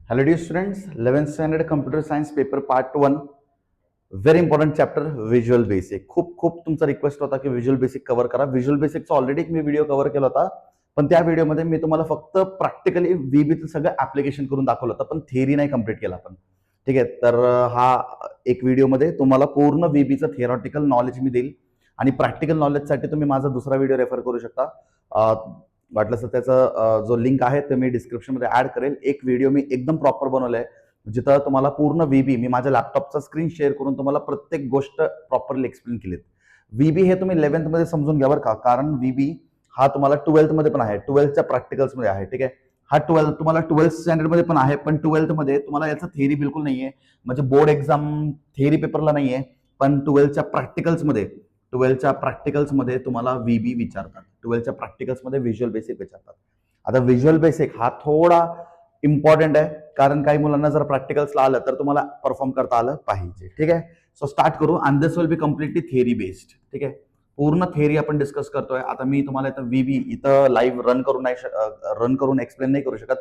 Hello dear students, 11th standard computer science paper part 1, very important chapter visual basic. खूप खूप तुमचा request होता की व्हिज्युअल बेसिक कव्हर करा. व्हिज्युअल बेसिकचा ऑलरेडी मी video cover केला होता, पण त्या व्हिडिओमध्ये मी तुम्हाला फक्त प्रॅक्टिकली व्हीबीचं सगळं ऍप्लिकेशन करून दाखवलं होतं, पण थिअरी नाही कम्प्लीट केला आपण. ठीक आहे, तर हा एक व्हिडिओमध्ये तुम्हाला पूर्ण व्हीबीचं थिअरॉटिकल नॉलेज मी देईल आणि प्रॅक्टिकल नॉलेजसाठी तुम्ही माझा दुसरा व्हिडिओ रेफर करू शकता. वाटलं तर त्याचा जो लिंक आहे ते मी डिस्क्रिप्शनमध्ये ऍड करेल. एक व्हिडिओ मी एकदम प्रॉपर बनवलाय जिथं तुम्हाला पूर्ण व्हीबी मी माझ्या लॅपटॉपचा स्क्रीन शेअर करून तुम्हाला प्रत्येक गोष्ट प्रॉपरली एक्सप्लेन केलीत. व्हीबी हे तुम्ही 11th मध्ये समजून घ्या बरं का, कारण व्हीबी हा तुम्हाला 12th मध्ये पण आहे, 12thच्या प्रॅक्टिकल्स मध्ये आहे. ठीक आहे, हा 12 तुम्हाला 12th स्टँडर्ड मध्ये पण आहे, पण 12th मध्ये तुम्हाला याचा थेअरी बिलकुल नाहीये. म्हणजे बोर्ड एक्झाम थेअरी पेपरला नाहीये, पण 12च्या प्रॅक्टिकल्समध्ये तुम्हाला व्हीबी विचारतात. 12च्या प्रॅक्टिकल्समध्ये व्हिज्युअल बेसिक विचारतात. आता व्हिज्युअल बेसिक हा थोडा इम्पॉर्टंट आहे, कारण काही मुलांना जर प्रॅक्टिकल्सला आलं तर तुम्हाला परफॉर्म करता आलं पाहिजे. ठीक आहे, सो स्टार्ट करू. And this will be completely theory based. ठीक आहे, पूर्ण थेअरी आपण डिस्कस करतोय. आता मी तुम्हाला इथं व्हीबी इथं लाईव्ह रन करून एक्सप्लेन नाही करू शकत,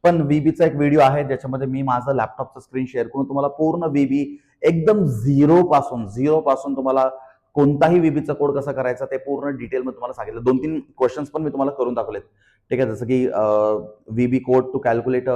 पण व्हीबीचा एक व्हिडिओ आहे ज्याच्यामध्ये मी माझं लॅपटॉपचं स्क्रीन शेअर करून तुम्हाला पूर्ण व्हीबी एकदम झिरो पासून तुम्हाला कोणताही व्हीबीचा कोड कसा करायचा ते पूर्ण डिटेलमध्ये तुम्हाला सांगितलं. 2-3 क्वेश्चन्स पण मी तुम्हाला करून दाखवलेत. ठीक आहे, जसं की VB code to calculate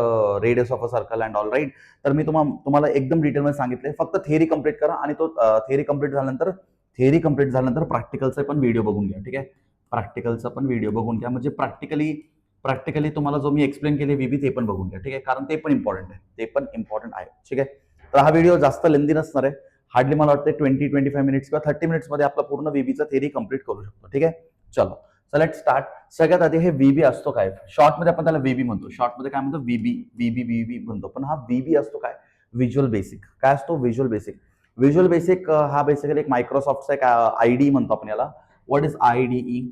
radius of a circle and all right. तर मी तुम्हाला एकदम डिटेलमध्ये सांगितले. फक्त थेअरी कम्प्लीट करा आणि तो थेअरी कम्प्लीट झाल्यानंतर प्रॅक्टिकलचा पण व्हिडिओ बघून घ्या. ठीक आहे, प्रॅक्टिकलचा पण व्हिडिओ बघून घ्या, म्हणजे प्रॅक्टिकली तुम्हाला जो मी एक्सप्लेन केले व्हीबी ते पण बघून घ्या. ठीक आहे, कारण ते पण इम्पॉर्टंट आहे. ठीक आहे, तर हा व्हिडिओ जास्त लेंदी नसणार आहे. हार्डली मला वाटतं 20-25 मिनिट्स किंवा 30 मिनिट्समध्ये आपला पूर्ण व्हीबीचा थेअरी कम्प्लीट करू शकतो. ठीक आहे, चलो सो लेट स्टार्ट. सगळ्यात आधी हे व्हीबी असतो काय? शॉर्टमध्ये आपण त्याला व्हीबी म्हणतो. शॉर्टमध्ये काय म्हणतो? व्हीबी म्हणतो. पण हा व्हीबी असतो काय? Visual basic. काय असतो? व्हिज्युअल बेसिक हा बेसिकली एक मायक्रोसॉफ्टचा एक आयडी म्हणतो आपण याला. What is IDE?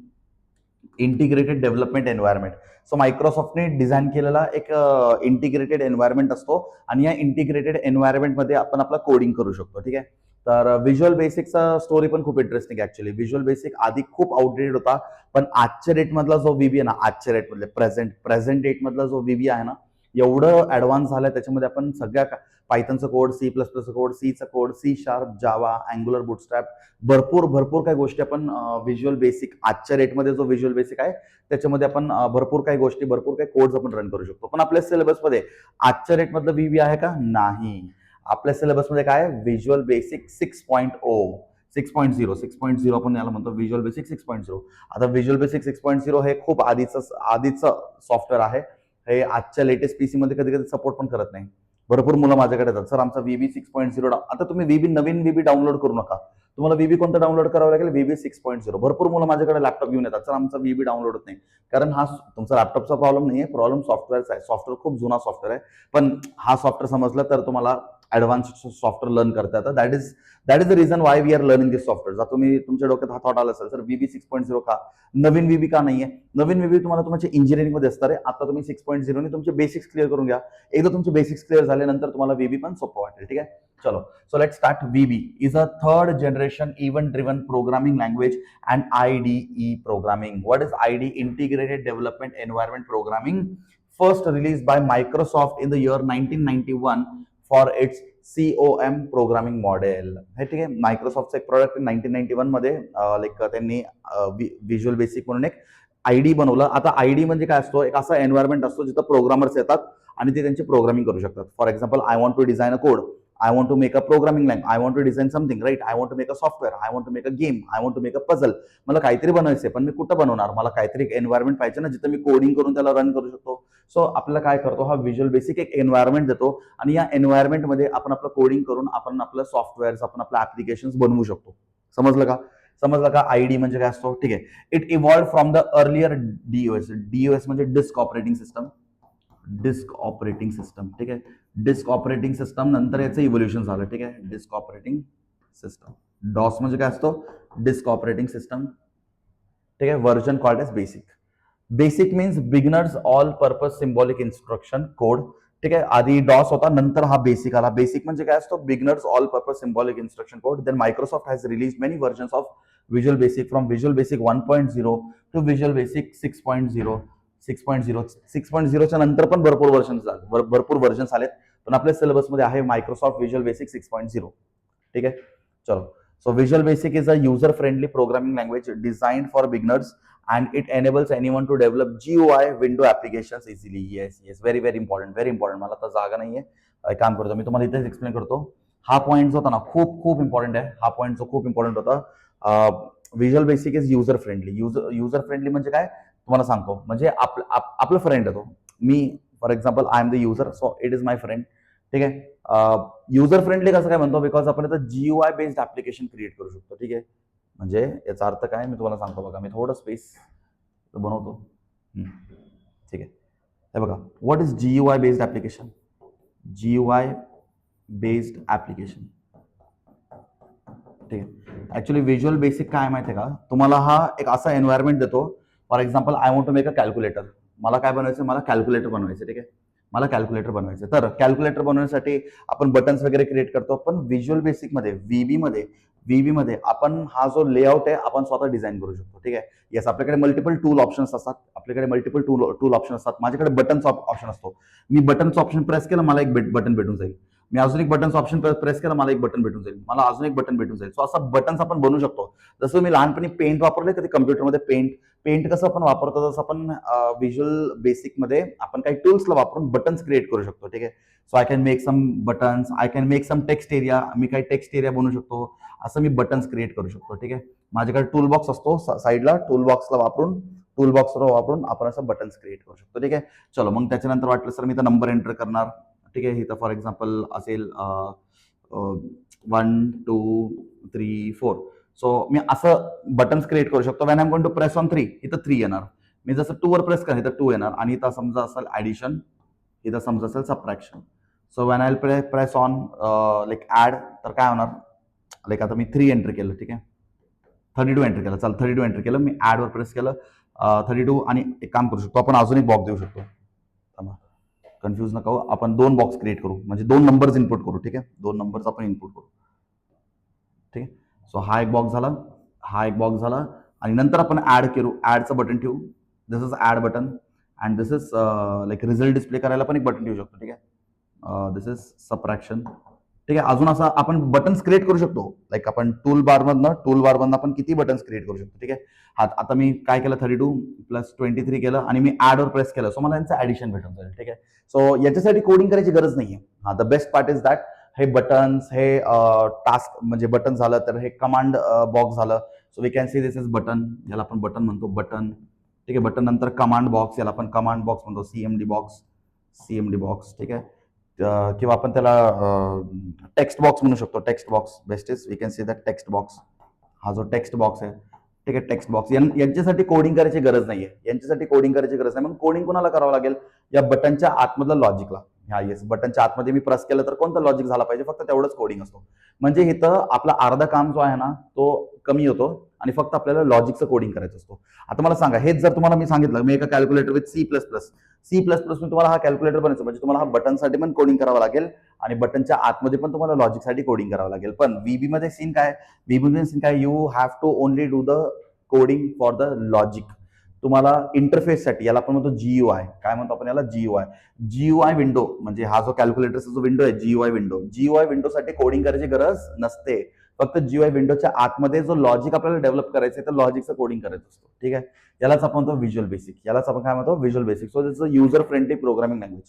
Integrated development environment. So मायक्रोसॉफ्टने डिझाईन केलेला एक इंटिग्रेटेड एन्व्हायरमेंट असतो आणि या इंटिग्रेटेड एन्व्हायरमेंटमध्ये आपण आपला कोडिंग करू शकतो. ठीक आहे, तर व्हिज्युअल बेसिकचा स्टोरी पण खूप इंटरेस्टिंग आहे. ऍक्च्युली व्हिज्युअल बेसिक आधी खूप आउटडेटेड होता, पण आजच्या डेटमधला जो व्हीबी आहे ना, आजच्या डेटमधले प्रेझेंट डेटमधला जो व्हीबी आहे ना, एवढं ऍडव्हान्स झालंय. त्याच्यामध्ये आपण सगळ्या पायथनचं कोड, C++चं कोड, सीचं कोड, C#, जावा, अँग्युलर, बुटस्ट्रॅप, भरपूर काही गोष्टी आपण व्हिज्युअल बेसिक आजच्या रेटमध्ये जो व्हिज्युअल बेसिक आहे त्याच्यामध्ये आपण भरपूर काही कोड्स आपण रन करू शकतो. पण आपल्या सिलेबसमध्ये आजच्या रेटमधलं व्हीबी आहे का? नाही. आपल्या सिलेबसमध्ये काय? व्हिज्युअल बेसिक 6.0 आपण याला म्हणतो, व्हिज्युअल बेसिक 6.0. आता व्हिज्युअल बेसिक 6.0 हे खूप आधीचं सॉफ्टवेअर आहे. हे आजच्या लेटेस्ट पीसी मध्ये कधी कधी सपोर्ट पण करत नाही. भरपूर मुलं माझ्याकडे येतात, सर आमचा व्हीबी 6.0. आता तुम्ही नवीन व्हीबी डाउनलोड करू नका. तुम्हाला व्हीबी कोणतं डाउनलोड करावं लागेल? व्हीबी 6.0. भरपूर मुलं माझ्याकडे लॅपटॉप घेऊन येतात, सर आमचा व्हीबी डाउनलोड होत नाही. कारण हा तुमचा लॅपटॉपचा प्रॉब्लेम नाही आहे, प्रॉब्लेम सॉफ्टवेअरचा आहे. सॉफ्टवेअर खूप जुना सॉफ्टवेअर आहे, पण हा सॉफ्टवेअर समजला तर तुम्हाला ऍडव्हान्स सॉफ्टवेअर लर्न करता येतं. That is the reason why we are learning this software. जर तुम्ही तुमच्या डोक्यात हा थॉट आला असेल, सर व्हीबी 6.0 का? नवीन व्हीबी का नाहीये? नवीन व्हीबी तुम्हाला तुमच्या इंजिनिअरिंगमध्ये असणार आहे. आता तुम्ही 6.0 ने तुमचे बेसिक्स क्लिअर करून घ्या. एकदा तुमचे बेसिक्स क्लिअर झाल्यानंतर तुम्हाला व्हीबी पण सोपं वाटेल. ठीक आहे, चलो so let start. VB is a third generation event driven programming language and IDE programming. What is IDE? Integrated Development Environment Programming. First released by Microsoft in the year 1991 for its COM programming model. हे ठीक आहे, मायक्रोसॉफ्टचं एक product 1991 मध्ये like त्यांनी visual basic म्हणून एक ID बनवलं. आता आयडी म्हणजे काय असतो? एक असा एन्व्हायरमेंट असतो जिथं प्रोग्रामर्स येतात आणि ते त्यांची प्रोग्रामिंग करू शकतात. For example, I want to design a code, I want to make a programming language, I want to design something, right? I want to make a software, I want to make a game, I want to make a puzzle. मला काहीतरी बनवायचंय, पण मी कुठं बनवणार? मला काहीतरी एक environment पाहिजे ना, जिथं मी कोडिंग करून त्याला रन करू शकतो. सो आपल्याला काय करतो? हा व्हिज्युअल बेसिक एक एन्व्हायरमेंट देतो आणि या एन्व्हायरमेंटमध्ये आपण आपलं कोडिंग करून आपण आपलं सॉफ्टवेअर, आपण आपलं ऍप्लिकेशन्स बनवू शकतो. समजलं का? आयडी म्हणजे काय असतो? ठीक आहे, it evolve from the earlier DOS म्हणजे डिस्क ऑपरेटिंग सिस्टम. ठीक आहे, डिस्क ऑपरेटिंग सिस्टम नंतर याचं इव्होल्युशन झालं. ठीक आहे, डिस्क ऑपरेटिंग सिस्टम. डॉस म्हणजे काय असतो? Disk operating system. ठीक आहे, version called as BASIC means beginners all purpose symbolic instruction code. ठीक आहे, आधी डॉस होता, नंतर हा बेसिक आला. बेसिक म्हणजे काय असतो? Beginners all purpose symbolic instruction code. Then Microsoft has release many versions of Visual Basic, from Visual Basic 1.0 to Visual Basic 6.0. 6.0च्या नंतर पण भरपूर वर्जन्स आलेत, पण आपल्या सिलेबसमध्ये आहे मायक्रोसॉफ्ट विज्युअल बेसिक 6.0. ठीक आहे, चलो. So visual basic is a user friendly programming language designed for beginners and it enables anyone to develop GUI window applications easily. Yes, very very important. मला तर जागा नाहीये, एक काम करतो मी तुम्हाला इथेच एक्सप्लेन करतो. हा पॉईंट जो होता ना खूप इम्पॉर्टंट आहे. हा पॉईंट जो खूप इम्पॉर्टंट होता. Visual basic is user friendly. User friendly म्हणजे काय तुम्हाला सांगतो, म्हणजे आपलं फ्रेंड आहे तो. Me for example I am the user, so it is my friend. ठीक आहे. युजर फ्रेंडली कसं काय म्हणतो, बिकॉज आपण आता GUI बेस्ड ऍप्लिकेशन क्रिएट करू शकतो. ठीक आहे, म्हणजे याचा अर्थ काय मी तुम्हाला सांगतो बघा. मी थोडं स्पेस बनवतो. ठीक आहे, हे बघा. What is GUI based application? GUI based application. ठीक आहे. ऍक्च्युली विज्युअल बेसिक काय माहिती आहे का तुम्हाला, हा एक असा एन्व्हायरमेंट देतो. For example I want to make a calculator. मला काय बनवायचं, मला कॅल्क्युलेटर बनवायचं. ठीक आहे, मला कॅल्क्युलेटर बनवायचं. तर कॅल्क्युलेटर बनवण्यासाठी आपण बटन्स वगैरे क्रिएट करतो. पण विज्युअल बेसिकमध्ये व्हीबीमध्ये आपण हा जो लेआउट आहे आपण स्वतः डिझाईन करू शकतो. ठीक आहे. येस, आपल्याकडे मल्टिपल टूल ऑप्शन्स असतात. माझ्याकडे बटन्स ऑप्शन असतो. मी बटन्स ऑप्शन प्रेस केलं, मला एक बटन भेटून जाईल. मी अजून एक बटन्स ऑप्शन प्रेस केलं, मला एक बटन भेटून जाईल. मला अजून एक बटन भेटून जाईल. सो असं बटन्स आपण बनवू शकतो. जसं मी लहानपणी पेंट वापरले कधी कम्प्युटरमध्ये, पेंट कसं आपण वापरतो, तसं आपण विज्युअल बेसिकमध्ये आपण काही टूल्सला वापरून बटन्स क्रिएट करू शकतो. ठीक आहे. So I can make some buttons, I can make some text area. मी काही टेक्स्ट एरिया बनवू शकतो. असं मी बटन्स क्रिएट करू शकतो. ठीक आहे. माझ्याकडे टूल बॉक्स असतो साईडला, टूल बॉक्सवर वापरून आपण असं बटन्स क्रिएट करू शकतो. ठीक आहे. चलो, मग त्याच्यानंतर वाटलं सर मी तर नंबर एंटर करणार. ठीक आहे, इथं फॉर एक्झाम्पल असेल 1 2 3 4. सो मी असं बटन्स क्रिएट करू शकतो. When I am going to press on 3, इथं 3 येणार. मी जसं 2 वर प्रेस करेन, इथं 2 येणार. आणि इथं समजा असेल ऍडिशन, इथं समजा असेल subtraction. So when I press on like add, तर काय होणार, लाईक आता मी 3 एंटर केलं. ठीक आहे, 32 एंटर केलं. चल 32 एंटर केलं, मी ऍडवर प्रेस केलं 32. आणि एक काम करू शकतो आपण, अजून एक बॉक्स देऊ शकतो. कन्फ्यूज नका हो, आपण 2 बॉक्स क्रिएट करू, म्हणजे 2 नंबर्स इनपुट करू. ठीक आहे, 2 नंबर्स आपण इनपुट करू. ठीक आहे. सो हा एक बॉक्स झाला, आणि नंतर आपण ऍड करू. ऍडचं बटन ठेवू. This is add button. And this is like result display करायला पण एक बटन ठेवू शकतो. ठीक आहे, दिस इज सबट्रॅक्शन. ठीक आहे. अजून असं आपण बटन्स क्रिएट करू शकतो. लाईक आपण टूल बारमधनं आपण किती बटन्स क्रिएट करू शकतो. ठीक आहे. आता मी काय केलं, 32 + 23 केलं आणि मी ऍडवर प्रेस केलं. सो मला यांचं ऍडिशन भेटून जाईल. ठीक आहे. सो याच्यासाठी कोडिंग करायची गरज नाहीये. The best part is that हे बटन्स, हे टास्क म्हणजे बटन झालं, तर हे कमांड बॉक्स झालं. So we can see this is button. याला आपण बटन म्हणतो, बटन. ठीक आहे. बटन नंतर कमांड बॉक्स, याला आपण कमांड बॉक्स म्हणतो, सीएमडी बॉक्स. ठीक आहे. किंवा आपण त्याला टेक्स्ट बॉक्स म्हणू शकतो. Text box best is, we can see that text box. हा जो टेक्स्ट बॉक्स आहे, ठीक आहे, टेक्स्ट बॉक्स. यांच्यासाठी कोडिंग करायची गरज नाही. मग कोडिंग कोणाला करावं लागेल, या बटनच्या आतमधलं लॉजिकला. हा येस, बटनच्या आतमध्ये मी प्रेस केलं तर कोणतं लॉजिक झाला पाहिजे, फक्त तेवढंच कोडिंग असतो. म्हणजे इथं आपला अर्धा काम जो आहे ना तो कमी होतो आणि फक्त आपल्याला लॉजिकचं कोडिंग करायचं असतो. आता मला सांगा, हेच जर तुम्हाला मी सांगितलं मी एका calculator with C plus plus मी तुम्हाला हा कॅल्क्युलेटर बनायचं, म्हणजे तुम्हाला हा बटनसाठी पण कोडिंग करावं लागेल आणि बटनच्या आतमध्ये पण तुम्हाला लॉजिकसाठी कोडिंग करावं लागेल. पण व्हीबी मध्ये सीन काय, you have to only do the coding for the logic. तुम्हाला इंटरफेससाठी, याला आपण म्हणतो GUI. काय म्हणतो आपण याला, GUI विंडो. म्हणजे हा जो कॅल्क्युलेटरचा जो विंडो आहे, GUI विंडोसाठी कोडिंग करायची गरज नसते. फक्त GUI विंडोच्या आतमध्ये जो लॉजिक आपल्याला डेव्हलप करायचं आहे, तर लॉजिकचं कोडिंग करायचं असतो. ठीक आहे. यालाच आपण म्हणतो visual basic. So this is a user friendly programming language.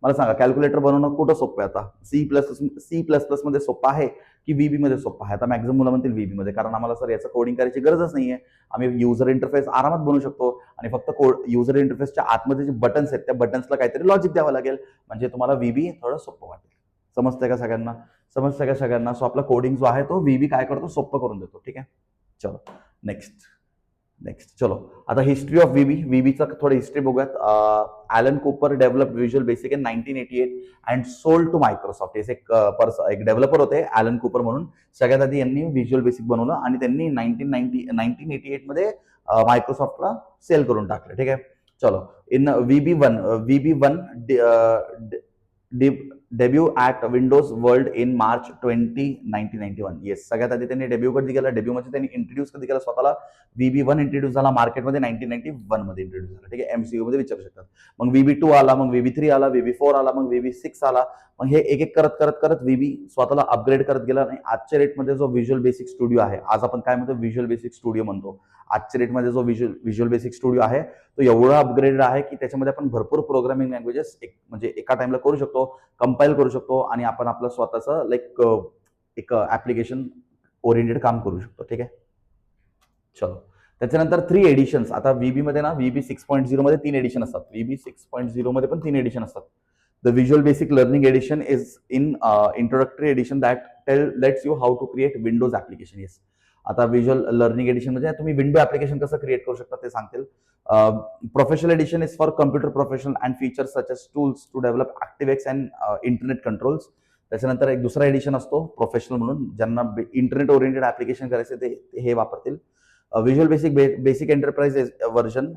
मला सांगा, कॅल्क्युलेटर बनवणं कुठं सोपं आहे आता? C++ मध्ये सोपं आहे की व्हीबी मध्ये सोपं आहे? आता मॅक्झिमम मुलं म्हणतील व्हीबी मध्ये, कारण आम्हाला सर याचं कोडिंग करायची गरजच नाहीये. आम्ही युजर इंटरफेस आरामात बनवू शकतो आणि फक्त युजर इंटरफेसच्या आतमध्ये जे बटन्स आहेत त्या बटन्सला काहीतरी लॉजिक द्यावं लागेल, म्हणजे तुम्हाला व्हीबी थोडं सोपं वाटेल. समजतंय का सगळ्यांना? सो आपला कोडिंग जो आहे तो व्हीबी काय करतो, सोपं करून देतो. ठीक आहे. चलो नेक्स्ट. चलो, आता हिस्ट्री ऑफ व्हीबीचा थोडं हिस्ट्री बघूयात. Alan Cooper develop Visual Basic in 1988 and sold to Microsoft. एक डेव्हलपर होते ॲलन कूपर म्हणून. सगळ्यात आधी यांनी व्हिज्युअल बेसिक बनवलं आणि त्यांनी 1988 मध्ये मायक्रोसॉफ्टला सेल करून टाकलं. ठीक आहे. चलो, in VB one debut at Windows world in March 1991. Yes, सगळ्यात आधी त्यांनी डेब्यू कधी केला, डेब्यू म्हणजे त्यांनी इंट्रोड्यूस कधी केला स्वतःला, VB1 इंट्रोड्यूस झाला मार्केटमध्ये 1991 मध्ये इंट्रोड्यूस झाला. ठीक आहे, MCU मध्ये विचारू शकतात. मग VB2 आला, मग VB3 आला, VB4 आला, मग VB6 आला. मग हे एक एक करत करत करत VB स्वतःला अपग्रेड करत गेला. आणि आजच्या रेटमध्ये जो व्हिज्युअल बेसिक स्टुडिओ आहे, आज आपण काय म्हणतो, व्हिज्युअल बेसिक स्टुडिओ म्हणतो. आजच्या रेटमध्ये जो व्हिज्युअल बेसिक स्टुडिओ आहे तो एवढा अपग्रेडेड आहे की त्याच्यामध्ये आपण भरपूर प्रोग्रामिंग लँग्वेजेस म्हणजे एका टाइमला करू शकतो, कंपाईल करू शकतो आणि आपण आपलं स्वतःचं एक ऍप्लिकेशन ओरिएंटेड काम करू शकतो. ठीक आहे, चलो. त्याच्यानंतर 3 एडिशन्स. आता VB मध्ये ना VB 6.0 मध्ये 3 एडिशन असतात, VB 6.0 मध्ये पण 3 एडिशन असतात. The Visual Basic learning edition is in introductory edition that lets you how to create Windows application. Yes, आता व्हिज्युअल लर्निंग एडिशन म्हणजे तुम्ही विंडो ऍप्लिकेशन कसं क्रिएट करू शकता ते सांगतील. Professional edition is for computer professional and features such as tools to develop ActiveX and internet controls. त्याच्यानंतर एक दुसरा एडिशन असतो प्रोफेशनल म्हणून, ज्यांना इंटरनेट ओरिएंटेड ऍप्लिकेशन करायचे ते हे वापरतील. Visual Basic Enterprise version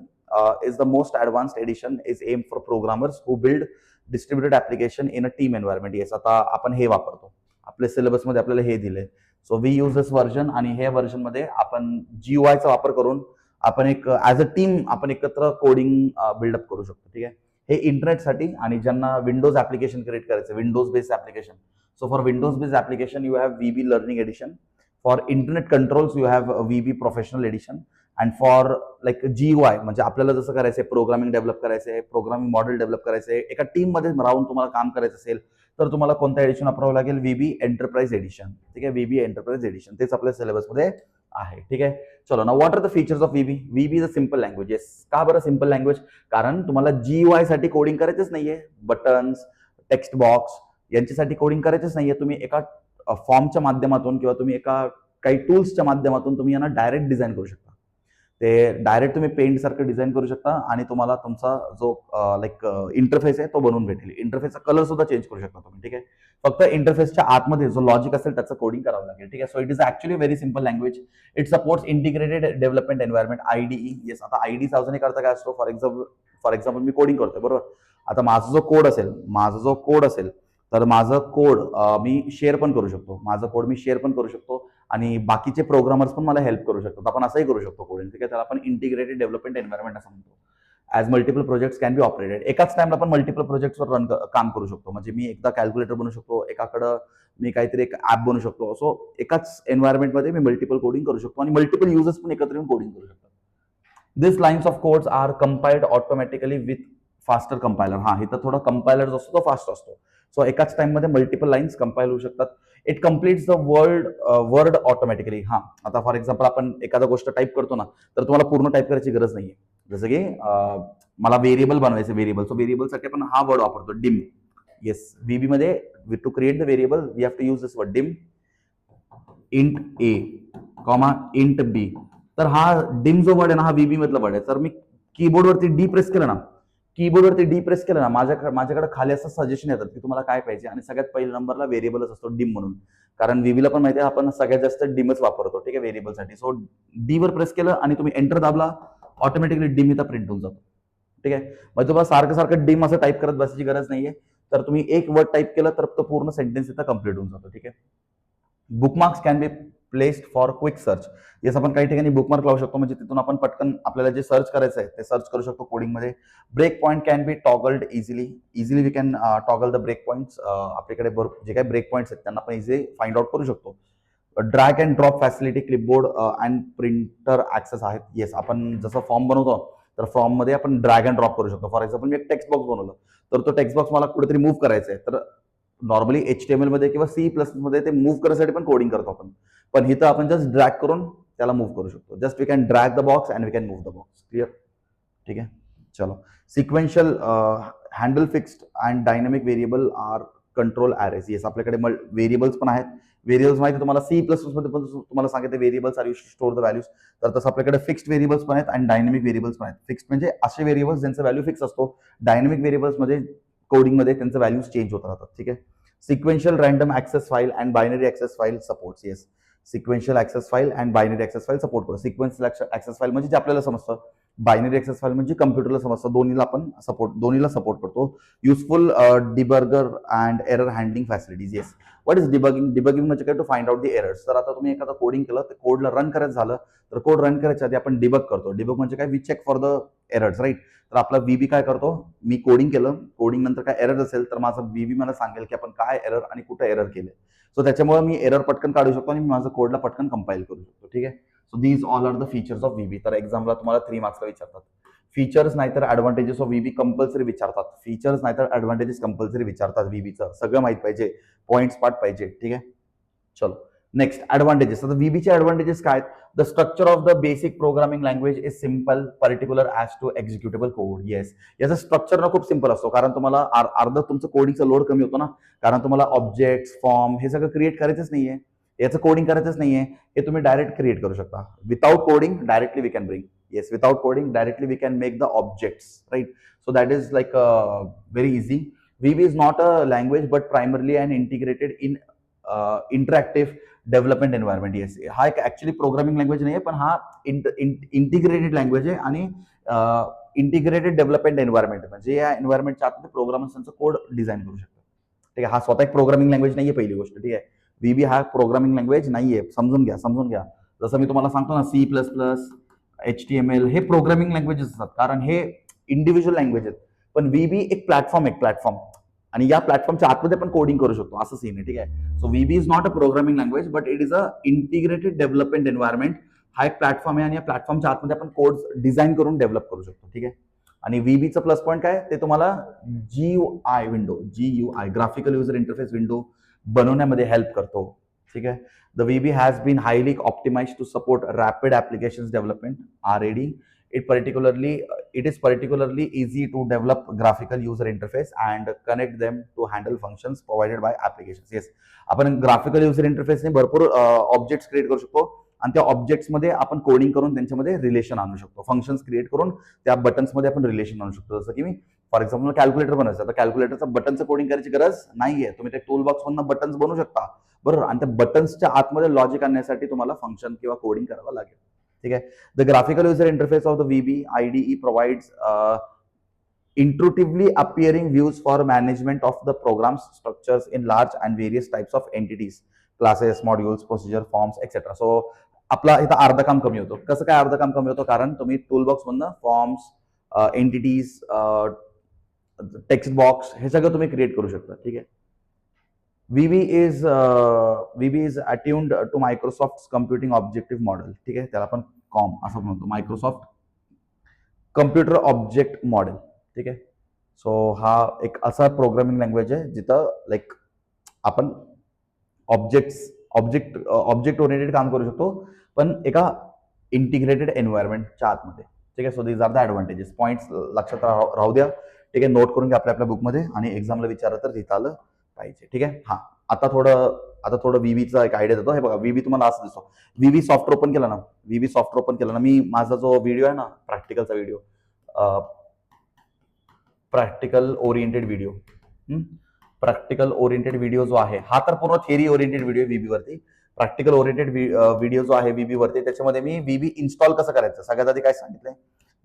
is the most advanced edition, is aimed for programmers who build distributed application in a team environment. Yes, आता आपण हे वापरतो, आपल्या सिलेबस मध्ये आपल्याला हे दिले. So we use this version आणि हे व्हर्जन मध्ये आपण GUI चा वापर करून आपण एक ऍज अ टीम आपण एकत्र कोडिंग बिल्डअप करू शकतो. ठीक आहे, हे इंटरनेटसाठी आणि ज्यांना विंडोज ऍप्लिकेशन क्रिएट करायचं, Windows based application. So for Windows based application you have VB learning edition. For internet controls you have VB professional edition. And for GUI म्हणजे आपल्याला जसं करायचंय, प्रोग्रामिंग डेव्हलप करायचंय, प्रोग्रामिंग मॉडेल डेव्हलप करायचंय, एका team मध्ये राहून तुम्हाला काम करायचं असेल तर तुम्हाला कोणतं एडिशन वापरावं लागेल, VB एंटरप्राइज एडिशन. ठीक आहे, VB एंटरप्राइज एडिशन तेच आपल्या सिलेबसमध्ये आहे. ठीक आहे, चलो ना. What are the features of VB? VB is a simple language. Yes, का बरं सिम्पल लँग्वेज? कारण तुम्हाला GUI साठी कोडिंग करायचंच नाहीये, बटन्स, टेक्स्ट बॉक्स यांच्यासाठी कोडिंग करायचंच नाहीये. तुम्ही एका फॉर्मच्या माध्यमातून किंवा तुम्ही एका काही टूल्सच्या माध्यमातून तुम्ही यांना डायरेक्ट डिझाईन करू शकता. ते डायरेक्ट तुम्ही पेंट सारखं डिझाईन करू शकता आणि तुम्हाला तुमचा जो इंटरफेस आहे तो बनवून भेटेल. इंटरफेसचा कलर सुद्धा चेंज करू शकता तुम्ही. ठीक आहे, फक्त इंटरफेसच्या आतमध्ये जो लॉजिक असेल त्याचं कोडिंग करावं लागेल. ठीक आहे, so it is actually very simple language. It supports integrated development environment, IDE. Yes, आता IDE सावधानी करता काय असतो, फॉर एक्झाम्पल मी कोडिंग करतोय बरोबर. आता माझा जो कोड असेल तर माझं कोड मी शेअर पण करू शकतो, आणि बाकीचे प्रोग्रामर्स पण मला हेल्प करू शकतात. आपण असंही करू शकतो कोडिंग. ठीक आहे, त्याला आपण इंटिग्रेटेड डेव्हलपमेंट एन्व्हायरमेंट असं म्हणतो. As multiple projects can be operated. एकाच टाइमला आपण मल्टिपल प्रोजेक्ट्सवर काम करू शकतो. म्हणजे मी एकदा कॅल्क्युलेटर बनवू शकतो, एकाकडं मी काहीतरी एक ऍप बनवू शकतो. सो एकाच एन्व्हायरमेंटमध्ये मी मल्टिपल कोडिंग करू शकतो आणि मल्टिपल युजर्स पण एकत्र येऊन कोडिंग करू शकतात. This lines of codes are compiled automatically with faster compiler. हा, इथं थोडा कंपायलर जो असतो तो फास्ट असतो. सो एकाच टाइममध्ये मल्टिपल लाईन्स कंपाईल होऊ शकतात. It completes the word automatically. हा, आता फॉर एक्झाम्पल आपण एखादा गोष्ट टाईप करतो ना, तर तुम्हाला पूर्ण टाईप करायची गरज नाहीये. जसं की मला व्हेरिएबल बनवायचं, व्हेरिएबल. सो व्हेरिएबलसाठी आपण हा वर्ड वापरतो, डिम. येस, VB मध्ये to create the variable we have to use this word dim, int A, int B. तर हा डिम जो वर्ड आहे ना, हा VB मधला वर्ड आहे. तर मी कीबोर्डवरती डी प्रेस केलं ना, माझ्याकडे खाली असं सजेशन येतात की तुम्हाला काय पाहिजे, आणि सगळ्यात पहिल्या नंबरला व्हेरिएबलच असतो, डिम म्हणून. कारण VB पण माहिती आहे आपण सगळ्यात जास्त डिमच वापरतो. ठीक आहे, व्हेरिएबलसाठी. सो डी वर प्रेस केलं आणि तुम्ही एंटर दाबला, ऑटोमॅटिकली डिम इथं प्रिंट होऊन जातो. ठीक आहे, मग तुम्हाला सारखं डिम असं टाईप करत बसायची गरज नाहीये. तर तुम्ही एक वर्ड टाईप केलं तर तो पूर्ण सेंटेन्स इथं कम्प्लीट होऊन जातो. ठीक आहे, bookmarks can be placed for quick search. Yes, आपण काही ठिकाणी बुकमार्क लावू शकतो, म्हणजे तिथून आपण पटकन आपल्याला जे सर्च करायचं आहे ते सर्च करू शकतो कोडिंगमध्ये. Break point can be toggled easily we can toggle the break points. आपल्याकडे जे काही ब्रेक पॉईंट्स आहेत त्यांना आपण इझिली फाइंड आउट करू शकतो. Drag and drop facility clipboard and printer access आहेत. येस, आपण जसं फॉर्म बनवतो तर फॉर्ममध्ये आपण ड्रॅग अँड ड्रॉप करू शकतो. फॉर एक्झाम्पल मी एक टेक्स्ट बॉक्स बनवलं, तर तो टेक्स्ट बॉक्स मला कुठेतरी मूव्ह करायचा आहे, तर नॉर्मली HTML मध्ये किंवा C++ मध्ये ते मूव्ह करण्यासाठी पण कोडिंग करतो आपण, पण इथं आपण जस्ट ड्रॅग करून त्याला मूव्ह करू शकतो. Just we can drag the box and we can move the box. Clear? ठीक आहे, चलो. Sequential handle fixed and dynamic variable are control arrays. Yes, आपल्याकडे व्हेरिएबल्स पण आहेत. व्हेरिएबल्स माहिती तुम्हाला C++ मध्ये पण तुम्हाला सांगितलं, variables are you store the values. तर तसं आपल्याकडे फिक्स्ड व्हेरिएबल्स पण आहेत आणि डायनामिक व्हेरिएबल्स पण आहेत. फिक्स्ड म्हणजे असे व्हेरिएबल्स ज्यांचा व्हॅल्यू फिक्स असतो. डायनामिक व्हेरिएबल्स मध्ये कोडिंगमध्ये त्यांचं व्हॅल्यूज चेंज होत राहतात. ठीक आहे, sequential random access file and binary access file supports. Yes, sequential access file and binary access file support करू. सिक्वेन्शियल ऍक्सेस फाईल म्हणजे जे आपल्याला समजतं बायनरी एक्सेस फाईल म्हणजे कम्प्युटरला समजतं, दोन्हीला सपोर्ट करतो. Useful debugger and error handling facilities. Yes, what is debugging? Debugging म्हणजे काय? To find out the errors. तर आता तुम्ही एखादा कोडिंग केलं, तर कोडला रन करायचं झालं, तर कोड रन करायच्या आधी आपण डिबग करतो. डिबग म्हणजे काय? We check for the errors, right? तर आपला व्हीबी काय करतो? मी कोडिंग केलं, कोडिंग नंतर काय एरर असेल तर माझा व्हीबी मला सांगेल की आपण काय एरर आणि कुठे एरर केले. सो त्याच्यामुळे मी एरर पटकन काढू शकतो आणि मी माझं कोडला पटकन कंपाईल करू शकतो. ठीक आहे. So these all are the features of VB. तर एक्झामला तुम्हाला 3 मार्क्सला विचारतात. फीचर्स नाहीतर ऍडव्हान्टेजेस ऑफ व्हीबी कंपल्सरी विचारतात. फीचर्स नाहीतर ऍडव्हान्टेजेस कंपल्सरी विचारतात. व्हीबीचं सगळं माहित पाहिजे, पॉईंट्स पार्ट पाहिजे. ठीक आहे. चलो नेक्स्ट ऍडव्हान्टेजेस. आता व्हीबीचे ऍडव्हान्टेजेस काय? The structure of the basic programming language is simple, particular as to executable code. Yes, याचं स्ट्रक्चर ना खूप सिम्पल असतो, कारण तुम्हाला अर्ध तुमचं कोडिंगचा लोड कमी होतो ना, कारण तुम्हाला ऑब्जेक्ट्स, फॉर्म हे सगळं क्रिएट करायचंच नाहीये, याचं कोडिंग करायचंच नाहीये, हे तुम्ही डायरेक्ट क्रिएट करू शकता. Without coding directly we can bring. Yes, without coding, directly we can make the objects, right? So that is like very easy. VB is not a language, but primarily an integrated in interactive development environment. Yes, हा एक actually programming language नाही आहे, पण हा integrated language आहे आणि integrated development environment, म्हणजे या एन्व्हायरमेंटच्या आतमध्ये प्रोग्रामर्स त्यांचा कोड डिझाईन करू शकतात. ठीक आहे. हा स्वतः एक प्रोग्रामिंग लँग्वेज नाहीये, पहिली गोष्ट. ठीक आहे. व्हीबी हा प्रोग्रामिंग लँग्वेज नाहीये, समजून घ्या. जसं मी तुम्हाला सांगतो ना, C++, HTML हे प्रोग्रामिंग लँग्वेजेस असतात, कारण हे इंडिव्हिज्युअल लँग्वेज आहेत. पण व्हीबी एक प्लॅटफॉर्म आणि या प्लॅटफॉर्मच्या आतमध्ये पण कोडिंग करू शकतो, असं सीन आहे. ठीक आहे. So VB is not a programming language, but it is a integrated development environment. हा एक प्लॅटफॉर्म आहे आणि या प्लॅटफॉर्मच्या आतमध्ये आपण कोड डिझाईन करून डेव्हलप करू शकतो. ठीक आहे. आणि व्हीबीचं प्लस पॉईंट काय? ते तुम्हाला GUI graphical user interface window बनवण्यामध्ये हेल्प करतो. ठीक आहे. The VB has been highly optimized to support rapid applications development (RAD). It is particularly easy to develop graphical user interface and connect them to handle functions provided by applications. Yes, आपण graphical user इंटरफेसने भरपूर objects create करू शकतो आणि त्या ऑब्जेक्ट्समध्ये आपण coding करून त्यांच्यामध्ये relation आणू शकतो. फंक्शन्स क्रिएट करून त्या बटन्समध्ये आपण रिलेशन आणू शकतो. जसं की मी फॉर एक्झाम्पल कॅल्क्युलेटर बनायचं, आता कॅल्क्युलेटरचं बटनचं कोडिंग करायची गरज नाहीये, तुम्ही त्या टूल बॉक्समधून बटन्स बनवू शकता, बरोबर. आणि त्या बटन्सच्या आतमध्ये लॉजिक आणण्यासाठी तुम्हाला फंक्शन किंवा कोडिंग करावं लागेल. ठीक आहे. The graphical user interface of the VB IDE provides intuitively appearing views for management of the program's structures in large and various types of entities, classes, modules, procedure, forms, etc. So आपला इथं अर्ध काम कमी होतो. कसं काय अर्ध काम कमी होतं? कारण तुम्ही टूलबॉक्स मधनं फॉर्म्स, एंटिटीज, टेक्स्ट बॉक्स हे सगळं तुम्ही क्रिएट करू शकता. ठीक आहे. VB is attuned to Microsoft's computing objective model. ठीक आहे. त्याला आपण कॉम असं म्हणतो, मायक्रोसॉफ्ट कम्प्युटर ऑब्जेक्ट मॉडेल. ठीक आहे. सो हा एक असा प्रोग्रामिंग लँग्वेज आहे जिथं लाईक आपण ऑब्जेक्ट ओरिएंटेड काम करू शकतो, पण एका इंटिग्रेटेड एन्व्हायरमेंटच्या आतमध्ये. ठीक आहे. So these are the advantages. Points लक्षात राहू द्या. ठीक आहे. नोट करून घ्या आपल्या बुकमध्ये आणि एक्झामला विचारलं तर लिहिता आलं पाहिजे. ठीक आहे. हा, आता थोडं व्हीबीचा एक आयडिया देतो. हे बघा, व्हीबी तुम्हाला असं दिसतो. व्हीबी सॉफ्टवेअर ओपन केलं ना, मी माझा जो व्हिडिओ आहे ना, प्रॅक्टिकलचा व्हिडिओ, प्रॅक्टिकल ओरिएंटेड व्हिडिओ जो आहे, हा तर पूर्ण थिअरी ओरिएंटेड व्हिडिओ व्हीबी वरती. प्रॅक्टिकल ओरिएंटेड व्हिडिओ जो आहे व्हीबी वरती, त्याच्यामध्ये मी व्हीबी इन्स्टॉल कसं करायचं सगळ्यात आधी काय सांगितलंय,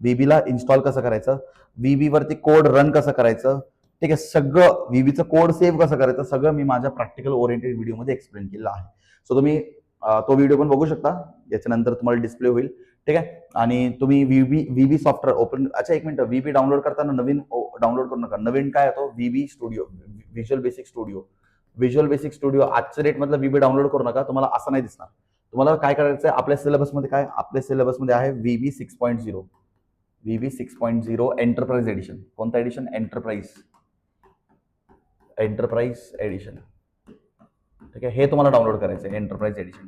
व्हीबीला इन्स्टॉल कसं करायचं, व्हीबी वरती कोड रन कसं करायचं, ठीक आहे, सगळं व्हीबीचं कोड सेव्ह कसं करायचं, सगळं मी माझ्या प्रॅक्टिकल ओरिएंटेड व्हिडिओमध्ये एक्सप्लेन केलं आहे. सो तुम्ही तो व्हिडिओ पण बघू शकता, याच्यानंतर तुम्हाला डिस्प्ले होईल. ठीक आहे. आणि तुम्ही व्हीबी सॉफ्टवेअर ओपन, अच्छा एक मिनिट, व्हीबी डाउनलोड करताना नवीन डाउनलोड करू नका. नवीन काय येतो, VB studio, visual basic studio. आजच्या डेट मधलं व्हीबी डाउनलोड करू नका, तुम्हाला असं नाही दिसणार. तुम्हाला काय करायचं आहे, आपल्या सिलेबसमध्ये आहे व्हीबी 6.0 एंटरप्राइज एडिशन. कोणता एडिशन? Enterprise edition. ठीक आहे. हे तुम्हाला डाउनलोड करायचं आहे, एंटरप्राइज एडिशन.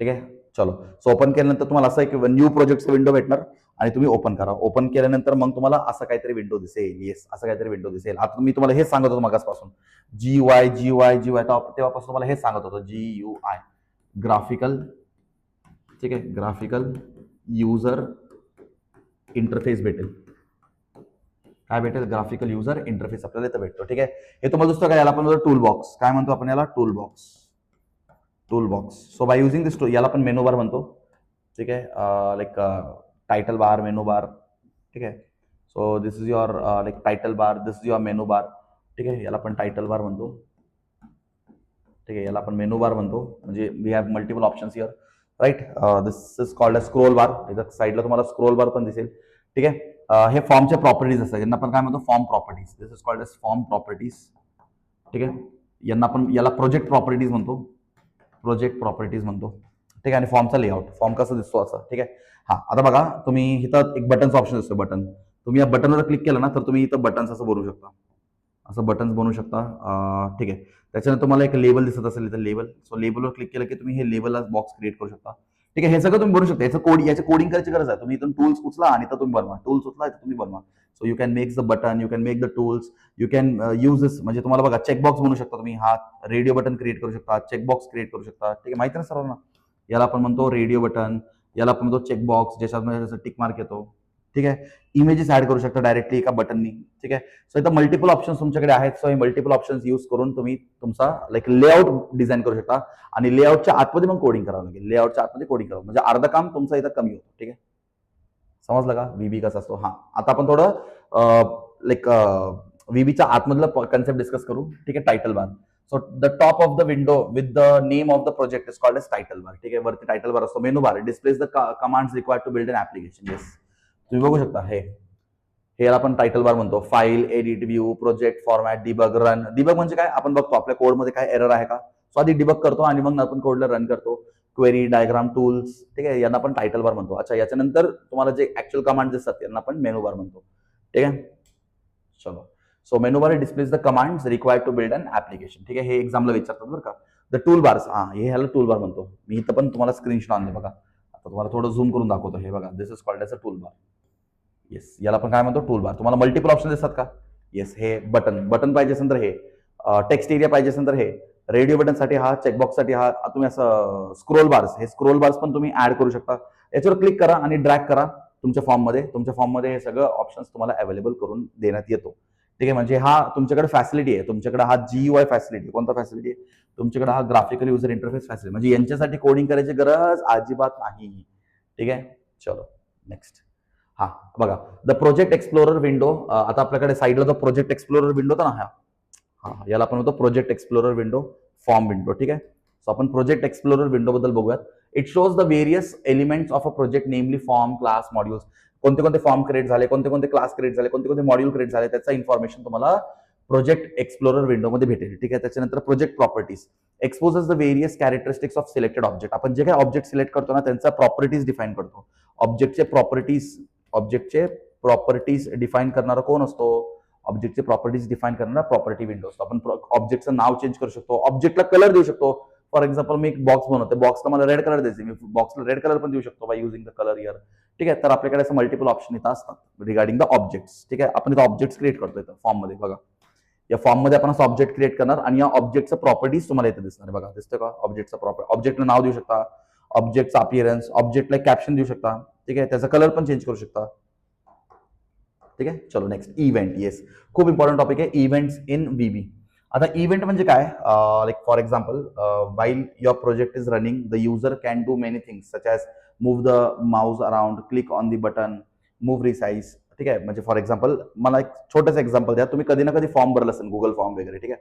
ठीक आहे. चलो, सो ओपन केल्यानंतर तुम्हाला असं एक न्यू प्रोजेक्टचं विंडो भेटणार आणि तुम्ही ओपन करा. ओपन केल्यानंतर मग तुम्हाला असं काहीतरी विंडो दिसेल. येस, असं काहीतरी विंडो दिसेल. आता मी तुम्हाला हेच सांगत होतो मागासपासून, GUI तेव्हापासून तुम्हाला हेच सांगत होतो, GUI ग्राफिकल. ठीक आहे. ग्राफिकल युजर इंटरफेस भेटेल. काय भेटेल? ग्राफिकल युजर इंटरफेस आपल्याला इथं भेटतो. ठीक आहे. हे तुम्हाला दुसरं काय, याला आपण टूल बॉक्स. काय म्हणतो आपण याला? Tool box. So by using this याला आपण मेनू बार म्हणतो. ठीक आहे. Like title bar, menu bar, ठीक आहे. So this is your like title bar, this is your menu bar, ठीक आहे. याला आपण टायटल बार म्हणतो, ठीक आहे. याला आपण मेनू बार म्हणतो, म्हणजे we have multiple options here, right. This is called a scroll bar. इथं साईडला तुम्हाला स्क्रोल बार पण दिसेल, ठीक आहे. हे फॉर्मचे प्रॉपर्टीज असतात, यांना आपण काय म्हणतो, form properties. This is called as form properties, ठीक आहे. यांना आपण याला प्रोजेक्ट प्रॉपर्टीज म्हणतो, प्रोजेक्ट प्रॉपर्टीज म्हणतो, ठीक आहे. आणि फॉर्मचा लेआउट, फॉर्म कसा दिसतो असं, ठीक आहे. हा, आता बघा, तुम्ही इथं एक बटनचं ऑप्शन असतो, बटन. तुम्ही या बटनवर क्लिक केलं ना, तर तुम्ही इथं बटन्स असं बनवू शकता, असं बटन्स बनवू शकता, ठीक आहे. त्याच्यानंतर तुम्हाला एक लेबल दिसत असेल इथं, लेबल. सो लेबलवर क्लिक केलं की तुम्ही हे लेबलला बॉक्स क्रिएट करू शकता, ठीक आहे. हे सगळं तुम्ही बनवू शकता. याचं कोडिंग करायची गरज आहे. तुम्ही इथून टूल्स उचला आणि इथं तुम्ही बनवा, टूल्स उचला इथं तुम्ही बनवा. So you can make the button, you can make the tools, you can use this. म्हणजे तुम्हाला बघा, चेकबॉक्स बनवू शकता तुम्ही, हा रेडिओ बटन क्रिएट करू शकता, चेकबॉक्स क्रिएट करू शकता, ठीक आहे. माहिती ना सर्वांना, याला आपण म्हणतो रेडिओ बटन, याला आपण म्हणतो चेकबॉक्स, ज्याच्यामध्ये टिक मार्क येतो, ठीक आहे. इमेजेस ऍड करू शकता डायरेक्टली एका बटननी, ठीक आहे. सो इथं मल्टिपल ऑप्शन्स तुमच्याकडे आहेत. सो हे मल्टिपल ऑप्शन्स यूज करून तुम्ही तुमचा लाईक लेआउट डिझाईन करू शकता, आणि लेआउटच्या आतमध्ये मग कोडिंग करावं लागेल. लेआउटच्या आतमध्ये कोडिंग करावं म्हणजे अर्ध काम तुमचं इथं कमी होतं, ठीक आहे. समजलं का व्हीबी कसा असतो? हा, आता आपण थोडं लाईक व्हीबीच्या आतमधलं कन्सेप्ट डिस्कस करू, ठीक आहे. Title bar. So the top of the window with the name of the project is called as title bar, ठीक आहे. वरती टायटल बार असतो. Menu bar displays the commands required to build an application. Yes, तुम्ही बघू शकता, हे याला आपण टायटल बार म्हणतो. File, edit, view, project, format, debug, run. Debug म्हणजे काय, आपण बघतो आपल्या कोडमध्ये काय एरर आहे का, सो आधी डिबग करतो आणि मग आपण कोडला रन करतो. क्वेरी, डायग्राम, टूल्स, ठीक आहे. यांना आपण टायटल बार म्हणतो. अच्छा, याच्यानंतर तुम्हाला जे ऍक्च्युअल कमांड दिसतात यांना आपण मेनू बार म्हणतो, ठीक आहे. चलो, so menu bar displays the commands required to build an application, ठीक आहे. हे एक्झामला विचारतात बरं का. द टूल बार्स, हा, हे ह्याला टूल बार म्हणतो. मी इथं पण तुम्हाला स्क्रीनशॉट आणले बघा. आता तुम्हाला थोडं झूम करून दाखवतो. हे बघा, this is called as a tool bar. Yes, याला आपण काय म्हणतो, टूल बार. तुम्हाला मल्टिपल ऑप्शन दिसतात का? येस, हे बटन पाहिजे असेल तर हे, टेक्स्ट एरिया पाहिजे असेल तर हे, रेडिओ बटनसाठी हा, चेकबॉक्ससाठी हा. तुम्ही असं स्क्रोल बार्स, हे स्क्रोल बार्स पण तुम्ही ऍड करू शकता. याच्यावर क्लिक करा आणि ड्रॅग करा तुमच्या फॉर्ममध्ये हे सगळं ऑप्शन्स तुम्हाला अवेलेबल करून देण्यात येतो, ठीक आहे. म्हणजे हा तुमच्याकडे फॅसिलिटी आहे, तुमच्याकडे हा GUI फॅसिलिटी. कोणता फॅसिलिटी आहे? तुमच्याकडे हा ग्राफिकल युजर इंटरफेस फॅसिलिटी. म्हणजे यांच्यासाठी कोडिंग करायची गरज अजिबात नाही, ठीक आहे. चलो नेक्स्ट. हा, बघा, द प्रोजेक्ट एक्सप्लोरर विंडो. आता आपल्याकडे साईडला जो प्रोजेक्ट एक्सप्लोरर विंडो होता ना, हा, याला आपण म्हणतो project explorer window, form window, ठीक आहे. सो आपण प्रोजेक्ट एक्सप्लोरर विंडो बद्दल बघूयात. It shows the various elements of a project, नेमली फॉर्म, क्लास, मॉड्यूल्स. कोणते कोणते फॉर्म क्रिएट झाले, कोणते क्लास क्रिएट झाले, कोणते मॉड्यूल क्रिएट झाले, त्याचा इन्फॉर्मेशन तुम्हाला प्रोजेक्ट एक्सप्लोरर विंडोमध्ये भेटेल, ठीक आहे. त्याच्यानंतर project properties exposes the various characteristics of selected object. आपण जे काही ऑब्जेक्ट सिलेक्ट करतो ना, त्यांचा प्रॉपर्टीज डिफाईन करतो. ऑब्जेक्टचे प्रॉपर्टीज डिफाईन करणारा कोण असतो? ऑब्जेक्टचे प्रॉपर्टीज डिफाईन करणारा प्रॉपर्टी विंडो असतो. आपण ऑब्जेक्टचं नाव चेंज करू शकतो, ऑब्जेक्टला कलर देऊ शकतो. फॉर एक्झाम्पल, मी एक बॉक्स बनवतो, बॉक्सला मला रेड कलर द्यायचे, मी बॉक्सला रेड कलर पण देऊ शकतो by using the colour year, ठीक आहे. तर आपल्याकडे असं मल्टिपल ऑप्शन इथं असतात रिगार्डिंग द ऑब्जेक्ट्स, ठीक आहे. आपण इथं ऑब्जेक्ट्स क्रिएट करतो इथं फॉर्ममध्ये. बघा, या फॉर्ममध्ये आपण असं ऑब्जेक्ट क्रिएट करणार आणि या ऑब्जेक्टचं प्रॉपर्टीज तुम्हाला इथे दिसणार. बघा, दिसतं का ऑब्जेक्टचा प्रॉपर्टी? ऑब्जेक्टला नाव देऊ शकता, ऑब्जेक्टचा अपीअरन्स, ऑब्जेक्टला कॅप्शन देऊ शकता, ठीक आहे. त्याचा कलर पण चेंज करू शकता, ठीक आहे. चलो नेक्स्ट, इव्हेंट. येस, खूप इम्पॉर्टंट टॉपिक आहे इव्हेंट्स इन व्हीबी. आता इव्हेंट म्हणजे काय? Like for example, while your project is running, the user can do many things such as move the mouse around, click on the button, move resize, ठीक आहे. म्हणजे for example, मला एक छोटंसं example द्या. तुम्ही कधी ना कधी फॉर्म भरला असेल, गुगल फॉर्म वगैरे, ठीक आहे.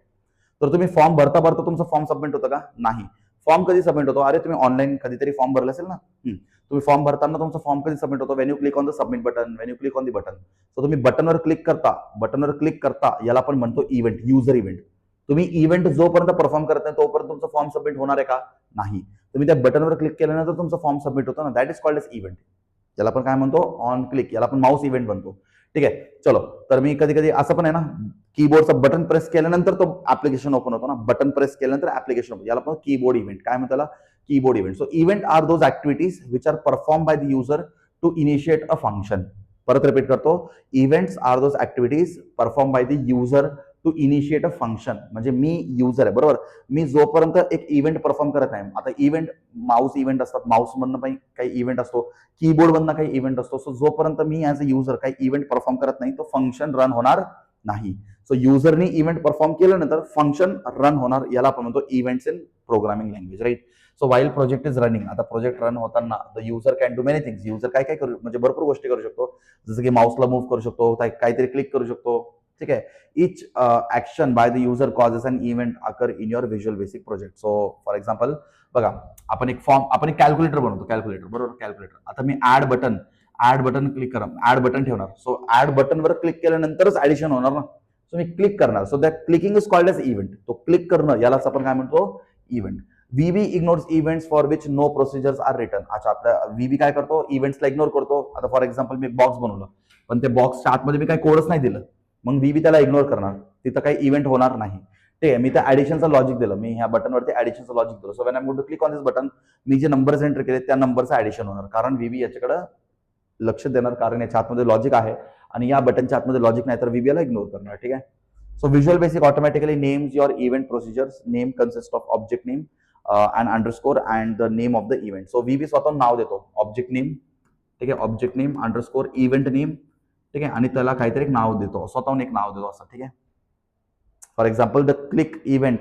तर तुम्ही फॉर्म भरता तुमचा फॉर्म सबमिट होतं का? नाही. फॉर्म कधी सबमिट होतो? अरे, तुम्ही ऑनलाईन कधीतरी फॉर्म भरला असेल ना, तुम्ही फॉर्म भरताना तुमचा फॉर्म कधी सबमिट होतो? When you click on the submit button, when you click on the button. So तुम्ही बटनवर क्लिक करता याला आपण म्हणतो इव्हेंट, युजर इव्हेंट. तुम्ही इव्हेंट जोपर्यंत परफॉर्म करत नाही तोपर्यंत तुमचा फॉर्म सबमिट होणार आहे का? नाही. तुम्ही त्या बटनवर क्लिक केल्यानंतर तुमचा फॉर्म सबमिट होतो ना, that is called as event. याला आपण काय म्हणतो? On click. याला आपण माउस इव्हेंट म्हणतो, ठीक आहे. चलो, तर मी कधी कधी असं पण आहे ना, कीबोर्डचं बटन प्रेस केल्यानंतर तो ऍप्लिकेशन ओपन होतो ना, बटन प्रेस केल्यानंतर ऍप्लिकेशन ओपन. याला आपण कीबोर्ड इव्हेंट. काय म्हणतो? Keyboard event. So event are those activities which are perform by the user to initiate a function. परत रिपीट करतो, events are those activities perform by the user to initiate a function. म्हणजे मी user आहे, बरोबर. मी जोपर्यंत एक event perform करत नाही, आता इव्हेंट माउस इव्हेंट असतात, माउस मधनं काही इव्हेंट असतो, कीबोर्ड मधनं काही इव्हेंट असतो. सो जोपर्यंत मी ऍज अ युजर काही इव्हेंट परफॉर्म करत नाही, तो फंक्शन रन होणार नाही. सो युजरनी इव्हेंट परफॉर्म केल्यानंतर फंक्शन रन होणार. याला आपण म्हणतो events in programming language, right. So while project is running, आता प्रोजेक्ट रन होताना the user can do many things. User काय काय करू म्हणजे भरपूर गोष्टी करू शकतो, जसं की माऊसला मूव्ह करू शकतो, काहीतरी क्लिक करू शकतो. ठीक आहे. Each action by the user causes an event occur in your visual basic project. So for example बघा, आपण एक कॅल्क्युलेटर बनवतो, कॅल्क्युलेटर बरोबर, कॅल्क्युलेटर. आता मी ऍड बटन क्लिक करा, ऍड बटन ठेवणार. सो ऍड बटनवर क्लिक केल्यानंतरच ऍडिशन होणार ना. सो मी क्लिक करणार. So that clicking is called as event. तो क्लिक करणं यालाच आपण काय म्हणतो, event. VB ignores events for which no procedures are return. अच्छा, आपल्या VB काय करतो, इव्हेंट्सला इग्नोर करतो. आता फॉर एक्झाम्पल मी एक बॉक्स बनवलं, पण ते बॉक्सच्या आतमध्ये मी काही कोडच नाही दिलं, मग VB त्याला इग्नोर करणार, तिथं काही इव्हेंट होणार नाही. ठीक आहे. मी त्या ऍडिशनचं लॉजिक दिलं, मी ह्या बटनवरती ऍडिशनचं लॉजिक दिलं. So when I am going to click on this button, मी जे नंबर्स एंटर केले त्या नंबरचं ऍडिशन होणार, कारण VB याच्याकडे लक्ष देणार, कारण याच्या आतमध्ये लॉजिक आहे आणि या बटनच्या आतमध्ये लॉजिक नाही, तर VB याला इग्नोर करणार. ठीक आहे. So visual basic automatically names your event procedures. Name consist of object name and underscore and the name of the event. So VB स्वतः नाव देतो, ऑब्जेक्ट नेम. ठीक आहे. Object name underscore event name. ठीक आहे. आणि त्याला काहीतरी एक नाव देतो, स्वतःहून एक नाव देतो असं. ठीक आहे. For example the click event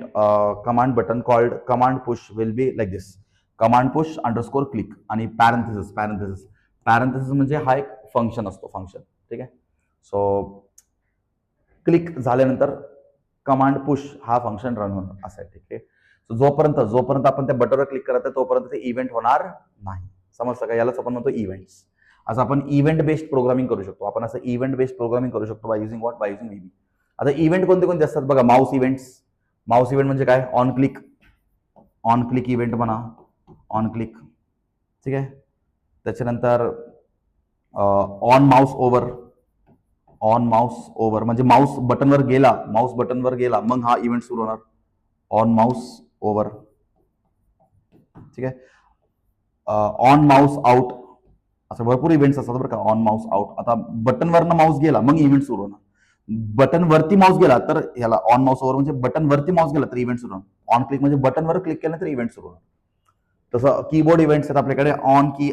command button called command push will be like this, command push underscore click आणि पॅरेंथेसिस म्हणजे हा एक फंक्शन असतो, फंक्शन. ठीक आहे. सो क्लिक झाल्यानंतर कमांड पुश हा फंक्शन रन होणार असं आहे. ठीक आहे. सो जोपर्यंत आपण त्या बटनवर क्लिक करत आहे तोपर्यंत ते इव्हेंट होणार नाही. समजतं का? यालाच आपण म्हणतो इव्हेंट्स. असं आपण इव्हेंट बेस्ड प्रोग्रामिंग करू शकतो. आपण असं इव्हेंट बेस्ड प्रोग्रामिंग करू शकतो बाय युझिंग VB. आता इव्हेंट कोणते कोणते असतात बघा, माऊस इव्हेंट म्हणजे काय, ऑन क्लिक इव्हेंट म्हणा, ऑन क्लिक. ठीक आहे. त्याच्यानंतर ऑन माऊस ओव्हर म्हणजे माऊस बटनवर गेला मग हा इव्हेंट सुरू होणार, ऑन माऊस ओव्हर. ठीक आहे. ऑन माऊस आउट, असं भरपूर इव्हेंट्स असतात बरं का. ऑन माऊस आउट, आता बटनवरनं माऊस गेला मग इव्हेंट सुरू होणार. बटन वरती माऊस गेला तर ह्याला ऑन माऊस ओव्हर म्हणजे बटन वरती माऊस गेला तर इव्हेंट सुरू होणार. ऑन क्लिक म्हणजे बटनवर क्लिक केलं तर इव्हेंट सुरू होणार. तसं कीबोर्ड इव्हेंट्स आहेत आपल्याकडे, ऑन की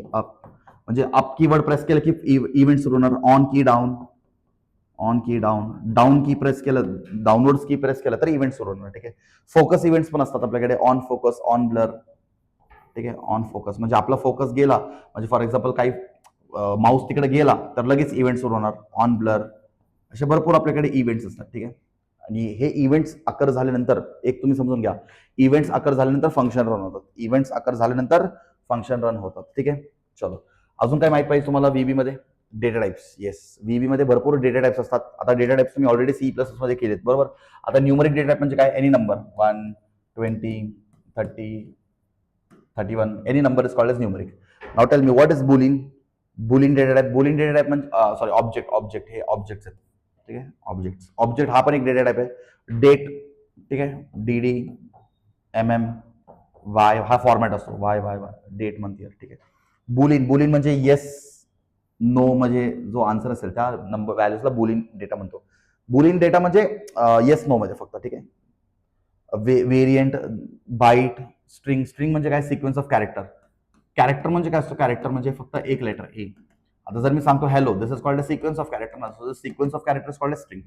अप म्हणजे अप कीवर्ड प्रेस केलं की इव्हेंट सुरू होणार. ऑन की डाऊन की प्रेस केलं, डाऊनवर्ड की प्रेस केलं तर इव्हेंट सुरू होणार. ठीक आहे. फोकस इव्हेंट्स पण असतात आपल्याकडे, ऑन फोकस, ऑन ब्लर. ठीक आहे. ऑन फोकस म्हणजे आपला फोकस गेला, म्हणजे फॉर एक्झाम्पल काही माऊस तिकडे गेला तर लगेच इव्हेंट सुरू होणार, ऑन ब्लर. असे भरपूर आपल्याकडे इव्हेंट्स असतात. ठीक आहे. आणि हे इव्हेंट्स अकर झाल्यानंतर एक तुम्ही समजून घ्या, इव्हेंट्स अकर झाल्यानंतर फंक्शन रन होतात. ठीक आहे. चलो, अजून काय माहिती पाहिजे तुम्हाला VB मध्ये? Data types. येस, VB मध्ये भरपूर डेटा टाइप्स असतात. आता डेटा टाइप्स तुम्ही ऑलरेडी C++ मध्ये केलेत बरोबर. आता न्यूमरिक डेटा टाइप म्हणजे काय, any number 1, 20, 30, 31, any number is called as numeric. Now tell me what is boolean data type म्हणजे सॉरी ऑब्जेक्ट हे ऑब्जेक्ट्स आहेत. ठीक आहे. ऑब्जेक्ट हा पण एक डेटा टाइप आहे. डेट. ठीक आहे. DD वाय हा फॉर्मॅट असतो, वाय डेट मंथ इयर. ठीक आहे. बुलियन म्हणजे येस नो, म्हणजे जो आन्सर असेल त्या नंबर व्हॅल्यूजला बुलियन डेटा म्हणतो. बुलियन डेटा म्हणजे येस नो मध्ये फक्त. ठीक आहे. व्हेरियंट, बाईट, स्ट्रिंग म्हणजे काय, सिक्वेन्स ऑफ कॅरेक्टर म्हणजे काय असतो, कॅरेक्टर म्हणजे फक्त एक लेटर ए. आता जर मी सांगतो hello, this is called a sequence of character ना, so sequence of character is called a string.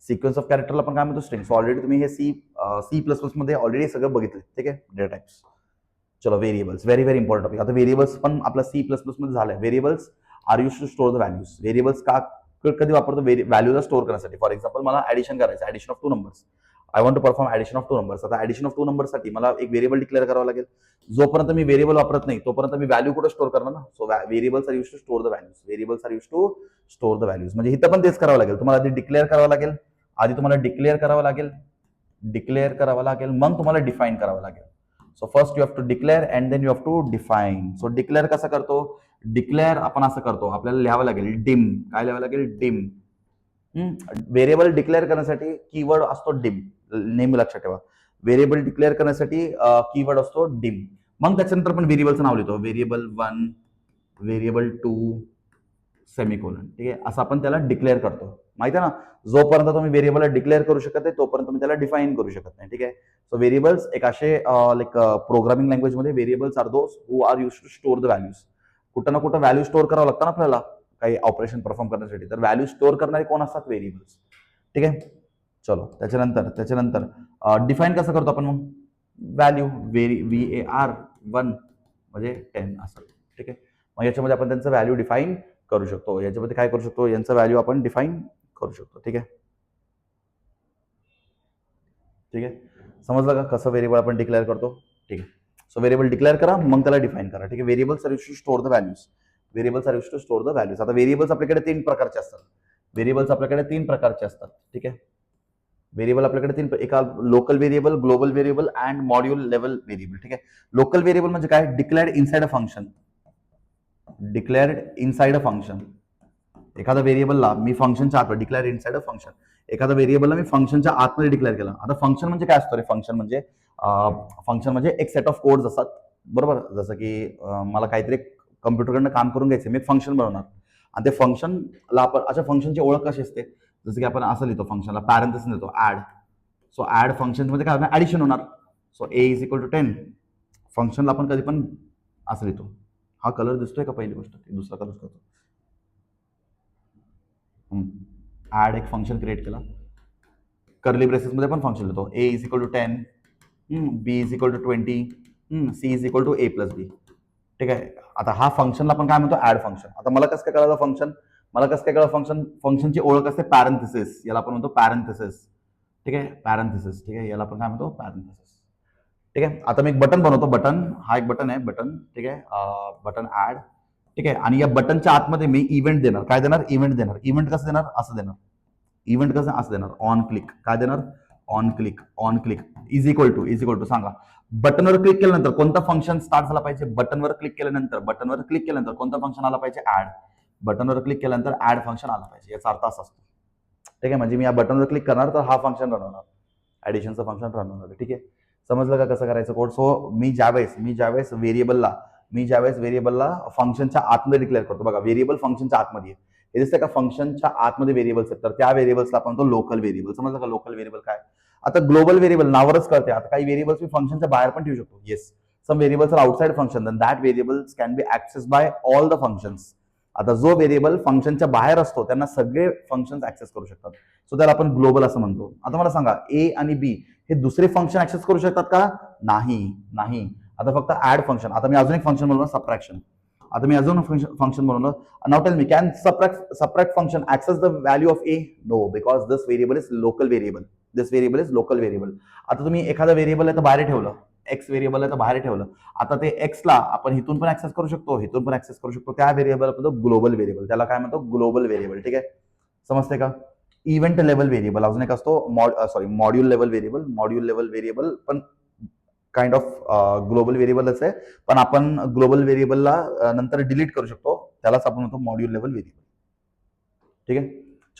Sequence of कॅरेक्टरला पण काय म्हणतो, स्ट्रिंग. सो ऑलरेडी तुम्ही हे C++ मध्ये ऑलरेडी सगळं बघितलं. ठीक आहे. Data types. चलो, व्हेरिएबल्स, व्हेरी इम्पॉर्टंट टॉपिक. आता व्हेरिएबल्स पण आपला C++ मध्ये झालंय. Variables are use to store the values. Variables कधी वापरतो, व्हॅल्यूला स्टोअर करण्यासाठी. फॉर एक्झाम्पल मला ऍडिशन करायचं, addition of 2 numbers. I want to perform addition of 2 numbers. आता ऍडिशन ऑफ 2 नंबर्ससाठी मला एक व्हेरिएबल डिक्लेअर करावं लागेल. जोपर्यंत मी व्हेरिएबल वापरत नाही तोपर्यंत मी व्हॅल्यू कुठे स्टोअर करणार ना. So variables are use to store the values. म्हणजे इथं पण तेच करावं लागेल. तुम्हाला आधी डिक्लेअर करावं लागेल, मग तुम्हाला डिफाईन करावं लागेल. So first you have to declare and then you have to define. So declare कसं करतो, डिक्लेअर आपण असं करतो, आपल्याला लिहावं लागेल डिम. काय लिहावं लागेल, डिम. व्हेरिएबल डिक्लेअर करण्यासाठी कीवर्ड असतो डिम, नेहमी लक्षात ठेवा. व्हेरिएबल डिक्लेअर करण्यासाठी कीवर्ड असतो डिम. मग त्याच्यानंतर पण व्हेरिएबलचं नाव लिहितो, व्हेरिएबल 1, व्हेरिएबल 2, सेमिकोलन. ठीक आहे. असं आपण त्याला डिक्लेअर करतो. माहिती आहे ना, जोपर्यंत तुम्ही व्हेरिएबलला डिक्लेअर करू शकत नाही तोपर्यंत तुम्ही त्याला डिफाईन करू शकत नाही. ठीक आहे. सो व्हेरिएबल्स एक असे लाईक प्रोग्रामिंग लँग्वेजमध्ये variables are those who are use to store the values. कुठं ना कुठं व्हॅल्यू स्टोअर करावं लागतं ना आपल्याला काही ऑपरेशन परफॉर्म करण्यासाठी, तर व्हॅल्यू स्टोअर करणारे कोण असतात, व्हेरिएबल्स. ठीक आहे. चलो, त्याच्यानंतर डिफाईन कसं करतो आपण मग, व्हॅल्यू VAR 1 म्हणजे 10 असं. ठीक आहे, मग याच्यामध्ये आपण त्यांचं व्हॅल्यू डिफाईन करू शकतो. याच्यामध्ये काय करू शकतो, यांचं व्हॅल्यू आपण डिफाईन करू शकतो. ठीक आहे, ठीक आहे, समजलं का कसं व्हेरिएबल आपण डिक्लेअर करतो. ठीक आहे, सो व्हेरिएबल डिक्लेअर करा, मग त्याला डिफाईन करा. ठीक आहे, variables are used to store the values. Variables are used to store the values. आता व्हेरिएबल्स आपल्याकडे 3 प्रकारचे असतात. व्हेरिएबल्स आपल्याकडे 3 प्रकारचे असतात. ठीक आहे, व्हेरिएबल आपल्याकडे 3, एका local variable, global variable and module level variable. ठीक आहे, लोकल व्हेरिएबल म्हणजे काय, declared inside a function. Declared inside a function. एखाद्या व्हेरिएबलला मी फंक्शनच्या आत डिक्लेअर इनसाइड अ फंक्शन. एखाद्या व्हेरिएबलला मी फंक्शनच्या आतमध्ये डिक्लेअर केलं. आता फंक्शन म्हणजे काय असतं रे, फंक्शन म्हणजे एक सेट ऑफ कोड्स असतात. बरोबर, जसं की मला काहीतरी कम्प्युटरकडनं काम करून घ्यायचं, मी एक फंक्शन बनवणार आणि ते फंक्शनला आपण अशा फंक्शनची ओळख कशी असते, जसं की आपण असं लिहितो फंक्शनला पॅरेंथेसिस देतो ऍड. सो ऍड फंक्शनमध्ये काय होणार, ऍडिशन होणार. So A=10. फंक्शनला आपण कधी पण असं लिहितो. हा कलर दिसतोय का, पहिली गोष्ट दुसरा कलर करतो. ऍड एक फंक्शन क्रिएट केला, कर्ली ब्रेसेसमध्ये पण फंक्शन लिहितो. A=10, B=20, C=A+B. ठीक आहे, आता हा फंक्शनला आपण काय म्हणतो, ऍड फंक्शन. आता मला कसं काय कळलं फंक्शन, मला कसं काय कळलं फंक्शन, फंक्शनची ओळख असते पॅरेंथेसिस. याला आपण म्हणतो पॅरेंथेसिस. ठीक आहे, पॅरेंथेसिस. ठीक आहे, याला आपण काय म्हणतो, पॅरेंथेसिस. ठीक आहे, आता मी एक बटन बनवतो. बटन, हा एक बटन आहे, बटन. ठीक आहे, बटन ऍड. ठीक आहे, आणि या बटनच्या आतमध्ये मी इव्हेंट देणार. काय देणार, इव्हेंट देणार. इव्हेंट कसं देणार, असं देणार. इव्हेंट कसं, असं देणार, ऑन क्लिक. काय देणार, on click. On click is equal to सांगा, बटनवर क्लिक केल्यानंतर कोणतं फंक्शन स्टार्ट झाला पाहिजे. बटनवर क्लिक केल्यानंतर कोणतं फंक्शन आला पाहिजे, ऍड. बटनवर क्लिक केल्यानंतर ऍड फंक्शन आला पाहिजे. याचा अर्थ असा असतो. ठीक आहे, म्हणजे मी या बटनवर क्लिक करणार तर हा फंक्शन रन होणार, ऍडिशनचं फंक्शन रन होणार. ठीक आहे, समजलं का कसं करायचं कोड. सो मी ज्यावेळेस व्हेरिएबलला फंक्शनच्या आतमध्ये डिक्लेअर करतो. बघा, व्हेरिएबल फंक्शनच्या आतमध्ये आहे. हे दिसतं का, फंक्शनच्या आतमध्ये व्हेरिएबल्स आहेत, तर त्या व्हेरिएबल्सला आपण तो लोकल व्हेरिएबल. समजलं का, लोकल व्हेरिएबल काय. आता ग्लोबल व्हेरिएबल नावरच कळते. आता काही व्हेरिएबल्स मी फंक्शनच्या बाहेर पण ठेवू शकतो. Yes, some variables are outside function, then that variables can be access by all the functions. आता जो व्हेरिएबल फंक्शनच्या बाहेर असतो त्यांना सगळे फंक्शन्स ऍक्सेस करू शकतात. सो त्याला आपण ग्लोबल असं म्हणतो. आता मला सांगा, A आणि B हे दुसरे फंक्शन ऍक्सेस करू शकतात का, नाही. आता फक्त ऍड फंक्शन. आता मी अजून एक फंक्शन बनवलं, सबट्रॅक्शन. आता मी अजून फंक्शन बनवलं. Now tell me, can subtract function access the value of A? No, because this variable is local variable. आता तुम्ही एखादा व्हेरिएबल आहे तर बाहेर ठेवलं, एक्स व्हेरिएबल आहे तर बाहेर ठेवलं. आता ते एक्सला आपण इथून पण ऍक्सेस करू शकतो, त्या व्हेरिएबल आपण ग्लोबल व्हेरिएबल. त्याला काय म्हणतो, ग्लोबल व्हेरिएबल. ठीक आहे, समजते का. इव्हेंट लेवल व्हेरिएबल अजून एक असतो, मॉड्यूल लेवल व्हेरिएबल पण काइंड ऑफ ग्लोबल व्हेरिएबलच आहे, पण आपण ग्लोबल व्हेरिएबलला नंतर डिलीट करू शकतो. त्यालाच आपण म्हणतो मॉड्यूल लेवल व्हेरिएबल. ठीक आहे,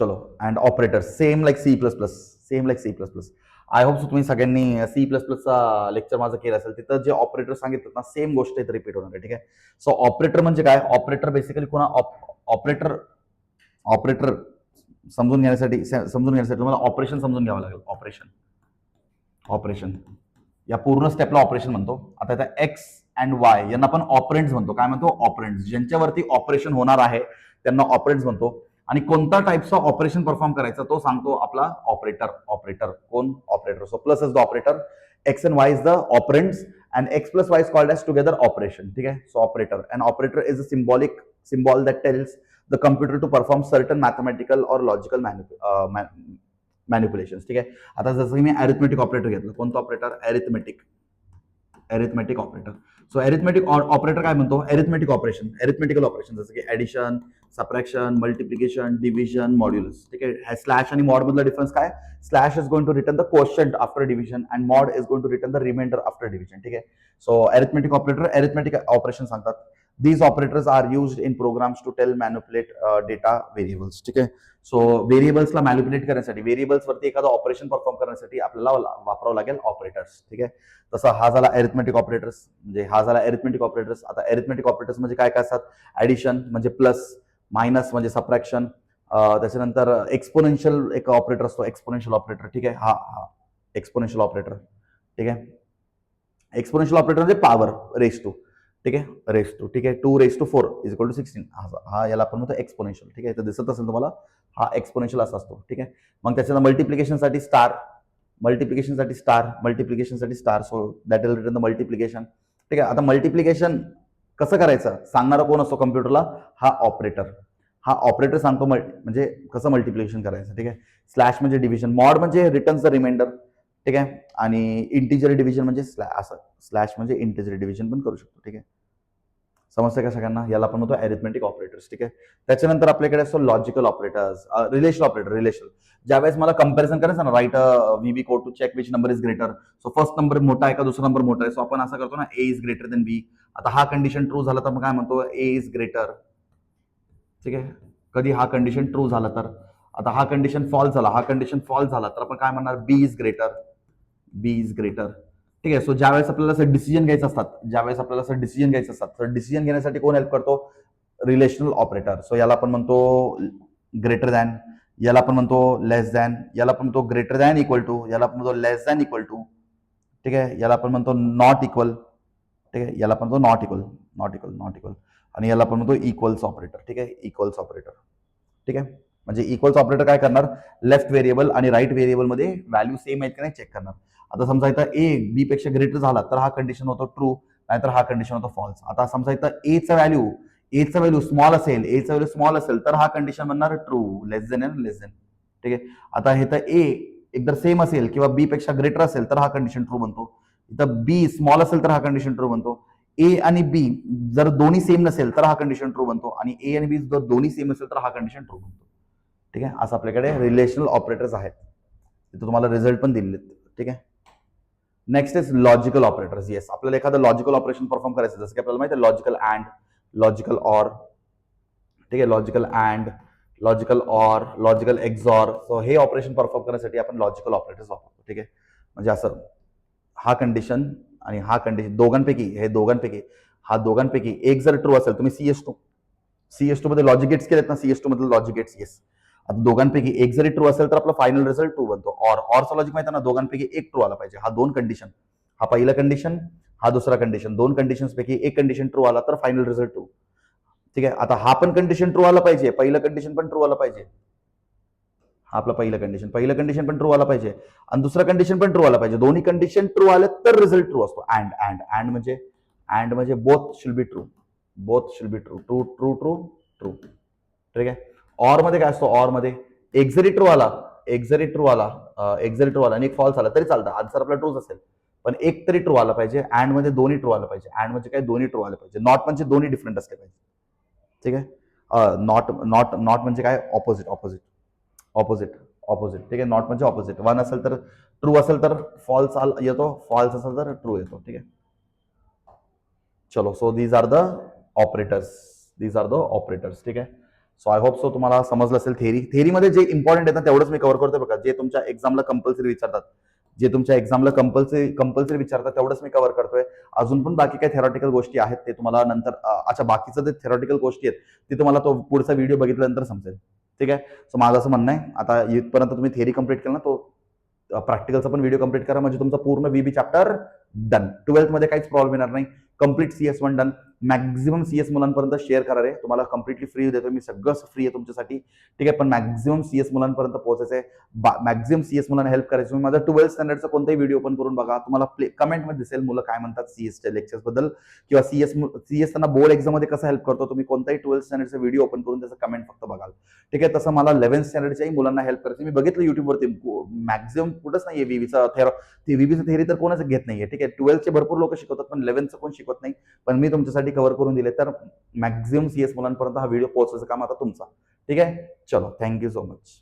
चलो. And operator same like C++. I hope तुम्ही सगळ्यांनी C++चा लेक्चर माझं केलं असेल. तिथं जे ऑपरेटर सांगितलं ना, सेम गोष्ट इथं रिपीट होणार आहे. ठीक आहे, सो ऑपरेटर म्हणजे काय, ऑपरेटर बेसिकली ऑपरेटर समजून घेण्यासाठी तुम्हाला ऑपरेशन समजून घ्यावं लागेल. ऑपरेशन या पूर्ण स्टेपला ऑपरेशन म्हणतो. आता त्या एक्स अँड वाय यांना आपण ऑपरेंड्स म्हणतो. काय म्हणतो, ऑपरेंड्स. ज्यांच्यावरती ऑपरेशन होणार आहे त्यांना ऑपरेंड्स म्हणतो. आणि कोणता टाइपचा ऑपरेशन परफॉर्म करायचा तो सांगतो आपला ऑपरेटर. कोण, operator. So plus is the operator, X and Y is the operands, and X plus Y is called as together operation. ठीक आहे, so operator. And operator is a symbol that tells the computer to perform certain mathematical or logical manipulations. ठीक आहे, आता जसं की मी arithmetic operator घेतलं. कोणतं operator, arithmetic operator. So arithmetic operator काय म्हणतो, अरिथमेटिकल ऑपरेशन जसं की addition, subtraction, multiplication, division, modulus. ठीक आहे, स्लॅश आणि मॉड मधला डिफरन्स काय, slash is going to return the quotient after division and mod is going to return the reminder after division. ठीक आहे, so arithmetic operator arithmetic operation सांगतात. These operators are used in programs to manipulate data variables. ठीक आहे, so व्हेरिएबल्सला manipulate करण्यासाठी, variables वरती एखादं operation perform करण्यासाठी आपल्याला वापरावं लागेल ऑपरेटर्स. ठीक आहे, तसं हा झाला अरिथमेटिक ऑपरेटर्स. आता अरिथमेटिक ऑपरेटर्स म्हणजे काय काय असतात, ऍडिशन म्हणजे प्लस, मायनस म्हणजे सबट्रॅक्शन, त्याच्यानंतर एक्सपोनेन्शियल एक ऑपरेटर असतो, एक्सपोनेन्शियल ऑपरेटर. ठीक आहे, हा एक्सपोनेन्शियल ऑपरेटर. ठीक आहे, एक्सपोनेन्शियल ऑपरेटर म्हणजे पॉवर रेस टू. ठीक आहे, ठीक आहे, 2⁴ इज इक्वल टू 16. हा याला आपण म्हणतो एक्सपोनेन्शियल. ठीक आहे, तर दिसत असेल तुम्हाला, हा एक्सपोनेन्शियल असा असतो. ठीक आहे, मग त्याच्यानंतर मल्टिप्लिकेशनसाठी स्टार, मल्टिप्लिकेशनसाठी star, so that will return the multiplication. ठीक आहे. आता मल्टिप्लिकेशन कसं करायचं सांगणारा कोण असतो कम्प्युटरला? हा ऑपरेटर सांगतो म्हणजे कसं मल्टिप्लिकेशन करायचं. ठीक आहे. स्लॅश म्हणजे डिव्हिजन, मॉड म्हणजे रिटर्न्स द रिमाइंडर. ठीक आहे. आणि इंटिजर डिव्हिजन म्हणजे असं स्लॅश म्हणजे इंटिजर डिव्हिजन पण करू शकतो. ठीक आहे. समजतं का सगळ्यांना? याला आपण म्हणतो अरिथमेटिक ऑपरेटर्स. ठीक आहे. त्याच्यानंतर आपल्याकडे असतो लॉजिकल ऑपरेटर्स, रिलेशनल ऑपरेटर. ज्यावेळेस मला कंपॅरिझन करायचं ना, write VB code to check which number is greater. So first number मोठा आहे का दुसरा नंबर मोठा आहे, सो आपण असं करतो ना, ए इज ग्रेटर देन बी. आता हा कंडिशन ट्रू झाला तर मग काय म्हणतो? ए इज ग्रेटर. ठीक आहे. कधी हा कंडिशन ट्रू झाला तर, आता हा कंडिशन फॉल्स झाला तर आपण काय म्हणणार? बी इज ग्रेटर. ठीक आहे. सो ज्यावेळेस आपल्याला असं डिसिजन घ्यायचं असतात तर डिसिजन घेण्यासाठी कोण हेल्प करतो? Relational operator. सो याला आपण म्हणतो ग्रेटर दॅन, याला आपण म्हणतो लेस दॅन, याला आपण म्हणतो ग्रेटर दॅन इक्वल टू, याला आपण म्हणतो लेस दॅन इक्वल टू. ठीक आहे. याला आपण म्हणतो नॉट इक्वल. ठीक आहे. याला आपण म्हणतो नॉट इक्वल. आणि याला आपण म्हणतो इक्वल्स ऑपरेटर. ठीक आहे. Equals operator. ठीक आहे. म्हणजे इक्वल्स ऑपरेटर काय करणार? लेफ्ट व्हेरिएबल आणि राईट व्हेरिएबल मध्ये व्हॅल्यू सेम आहेत का नाही चेक करणार. आता समजा इथं ए बी पेक्षा ग्रेटर झाला तर हा कंडिशन होतो ट्रू, नाहीतर हा कंडिशन होतो फॉल्स. आता समजा इथं एचा व्हॅल्यू स्मॉल असेल तर हा कंडिशन म्हणणार ट्रू, लेस देन. ठीक आहे. आता हे तर ए एकदा सेम असेल किंवा बी पेक्षा ग्रेटर असेल तर हा कंडिशन ट्रू बनतो. इथं बी स्मॉल असेल तर हा कंडिशन ट्रू बनतो. ए आणि बी जर दोन्ही सेम नसेल तर हा कंडिशन ट्रू बनतो, आणि ए आणि बी जर दोन्ही सेम असेल तर हा कंडिशन ट्रू बनतो. ठीक आहे. असं आपल्याकडे रिलेशनल ऑपरेटर्स आहेत. तिथे तुम्हाला रिझल्ट पण दिलेत. ठीक आहे. Next is logical operators. Yes, आपल्याला एखादं लॉजिकल ऑपरेशन परफॉर्म करायचं, जसं की आपल्याला माहिती आहे लॉजिकल अँड, लॉजिकल ऑर. ठीक आहे. Logical or, logical XOR. So हे ऑपरेशन परफॉर्म करण्यासाठी आपण लॉजिकल ऑपरेटर्स वापरतो. ठीक आहे. म्हणजे असं हा कंडिशन आणि हा कंडिशन दोघांपैकी एक जर ट्रू असेल, तुम्ही CS2 मध्ये लॉजिक गेट्स केलेत ना, CS2 मध्ये लॉजिक गेट्स. येस. आता दोघांपैकी एक जरी ट्रू असेल तर आपला फायनल रिझल्ट ट्रू बनतो. ऑरचा लॉजिक माहिती आहे ना, दोघांपैकी एक ट्रू आला पाहिजे. हा दोन कंडिशन, हा पहिला कंडिशन, हा दुसरा कंडिशन, दोन कंडिशन पैकी एक कंडिशन ट्रू आला तर फायनल रिझल्ट ट्रू. ठीक आहे. आता हा पण कंडिशन ट्रू आला पाहिजे, पहिलं कंडिशन पण ट्रू आला पाहिजे. हा आपला पहिलं कंडिशन पण ट्रू आला पाहिजे आणि दुसरं कंडिशन पण ट्रू आला पाहिजे. दोन्ही कंडिशन ट्रू आले तर रिझल्ट ट्रू असतो. अँड म्हणजे both should be true. True. ठीक आहे. ऑर मध्ये काय असतो? ऑर मध्ये एक जरी ट्रू आला आणि एक फॉल्स आला तरी चालतं, आन्सर आपला ट्रूच असेल, पण एक तरी ट्रू आला पाहिजे. अँड मध्ये दोन्ही ट्रू आलं पाहिजे. अँड म्हणजे काय? दोन्ही ट्रू आले पाहिजे. नॉट म्हणजे दोन्ही डिफरंट असले पाहिजे. ठीक आहे. नॉट म्हणजे काय? ऑपोजिट. ठीक आहे. नॉट म्हणजे ऑपोजिट. वन असेल तर ट्रू असेल तर फॉल्स येतो, फॉल्स असेल तर ट्रू येतो. ठीक आहे. चलो, so these are the operators. ठीक आहे. सो आय होप सो तुम्हाला समजलं असेल. थेरीमध्ये जे इम्पॉर्टंट आहे ना तेवढंच मी कव्हर करतोय बघा. जे तुमच्या एक्झामला कंपल्सरी विचारतात तेवढंच मी कव्हर करतोय. अजून पण बाकी काही थेरॉटिकल गोष्टी आहेत ते तुम्हाला नंतर, बाकीचं जे थेरॉटिकल गोष्टी आहेत ते तुम्हाला तो पुढचा व्हिडिओ बघितल्यानंतर समजेल. ठीक आहे. सो माझं असं म्हणणं आहे, आता इथपर्यंत तुम्ही थेरी कंप्लीट केलं ना, तो प्रॅक्टिकलचा पण व्हिडिओ कंप्लीट करा, म्हणजे तुमचा पूर्ण VB चॅप्टर डन. 12th मध्ये काहीच प्रॉब्लेम येणार नाही. Complete CS1 done. Maximum CS मुलांपर्यंत शेअर करा रे. तुम्हाला कम्प्लिटली फ्री देतो मी, सगळं फ्री आहे तुमच्यासाठी. ठीक आहे. पण मॅक्झिमम CS मुलांपर्यंत पोहोचायचं आहे. मॅक्झिमम CS मुलांना हेल्प करायची. तुम्ही माझा 12th स्टँडर्डचा कोणताही व्हिडिओ ओपन करून बघा, तुम्हाला कमेंटमध्ये दिसेल मुलं काय म्हणतात CSच्या लेक्चर्स बद्दल, किंवा CS त्यांना बोर्ड एक्झाम मध्ये कसं हेल्प करतो. तुम्ही कोणताही 12th स्टँडर्डचा व्हिडिओ ओपन करून त्याचं कमेंट फक्त बघाल. ठीक आहे. तसं मला 11th स्टँडर्डच्याही मुलांना हेल्प करायची. मी बघितलं युट्यूबवरती, मॅक्झिमम कुठंच नाहीये VBचं थेरी तर कोणाच घेत नाहीये. ठीक आहे. 12thचे भरपूर लोक शिकवतात पण 11thचं कोण शिकवत नाही. पण मी तुमच्यासाठी कव्हर करून दिले, तर मॅक्झिमम CS मुलांपर्यंत हा व्हिडिओ पोहोचवायचं काम आता तुमचा. ठीक आहे. चलो, थँक्यू सो मच.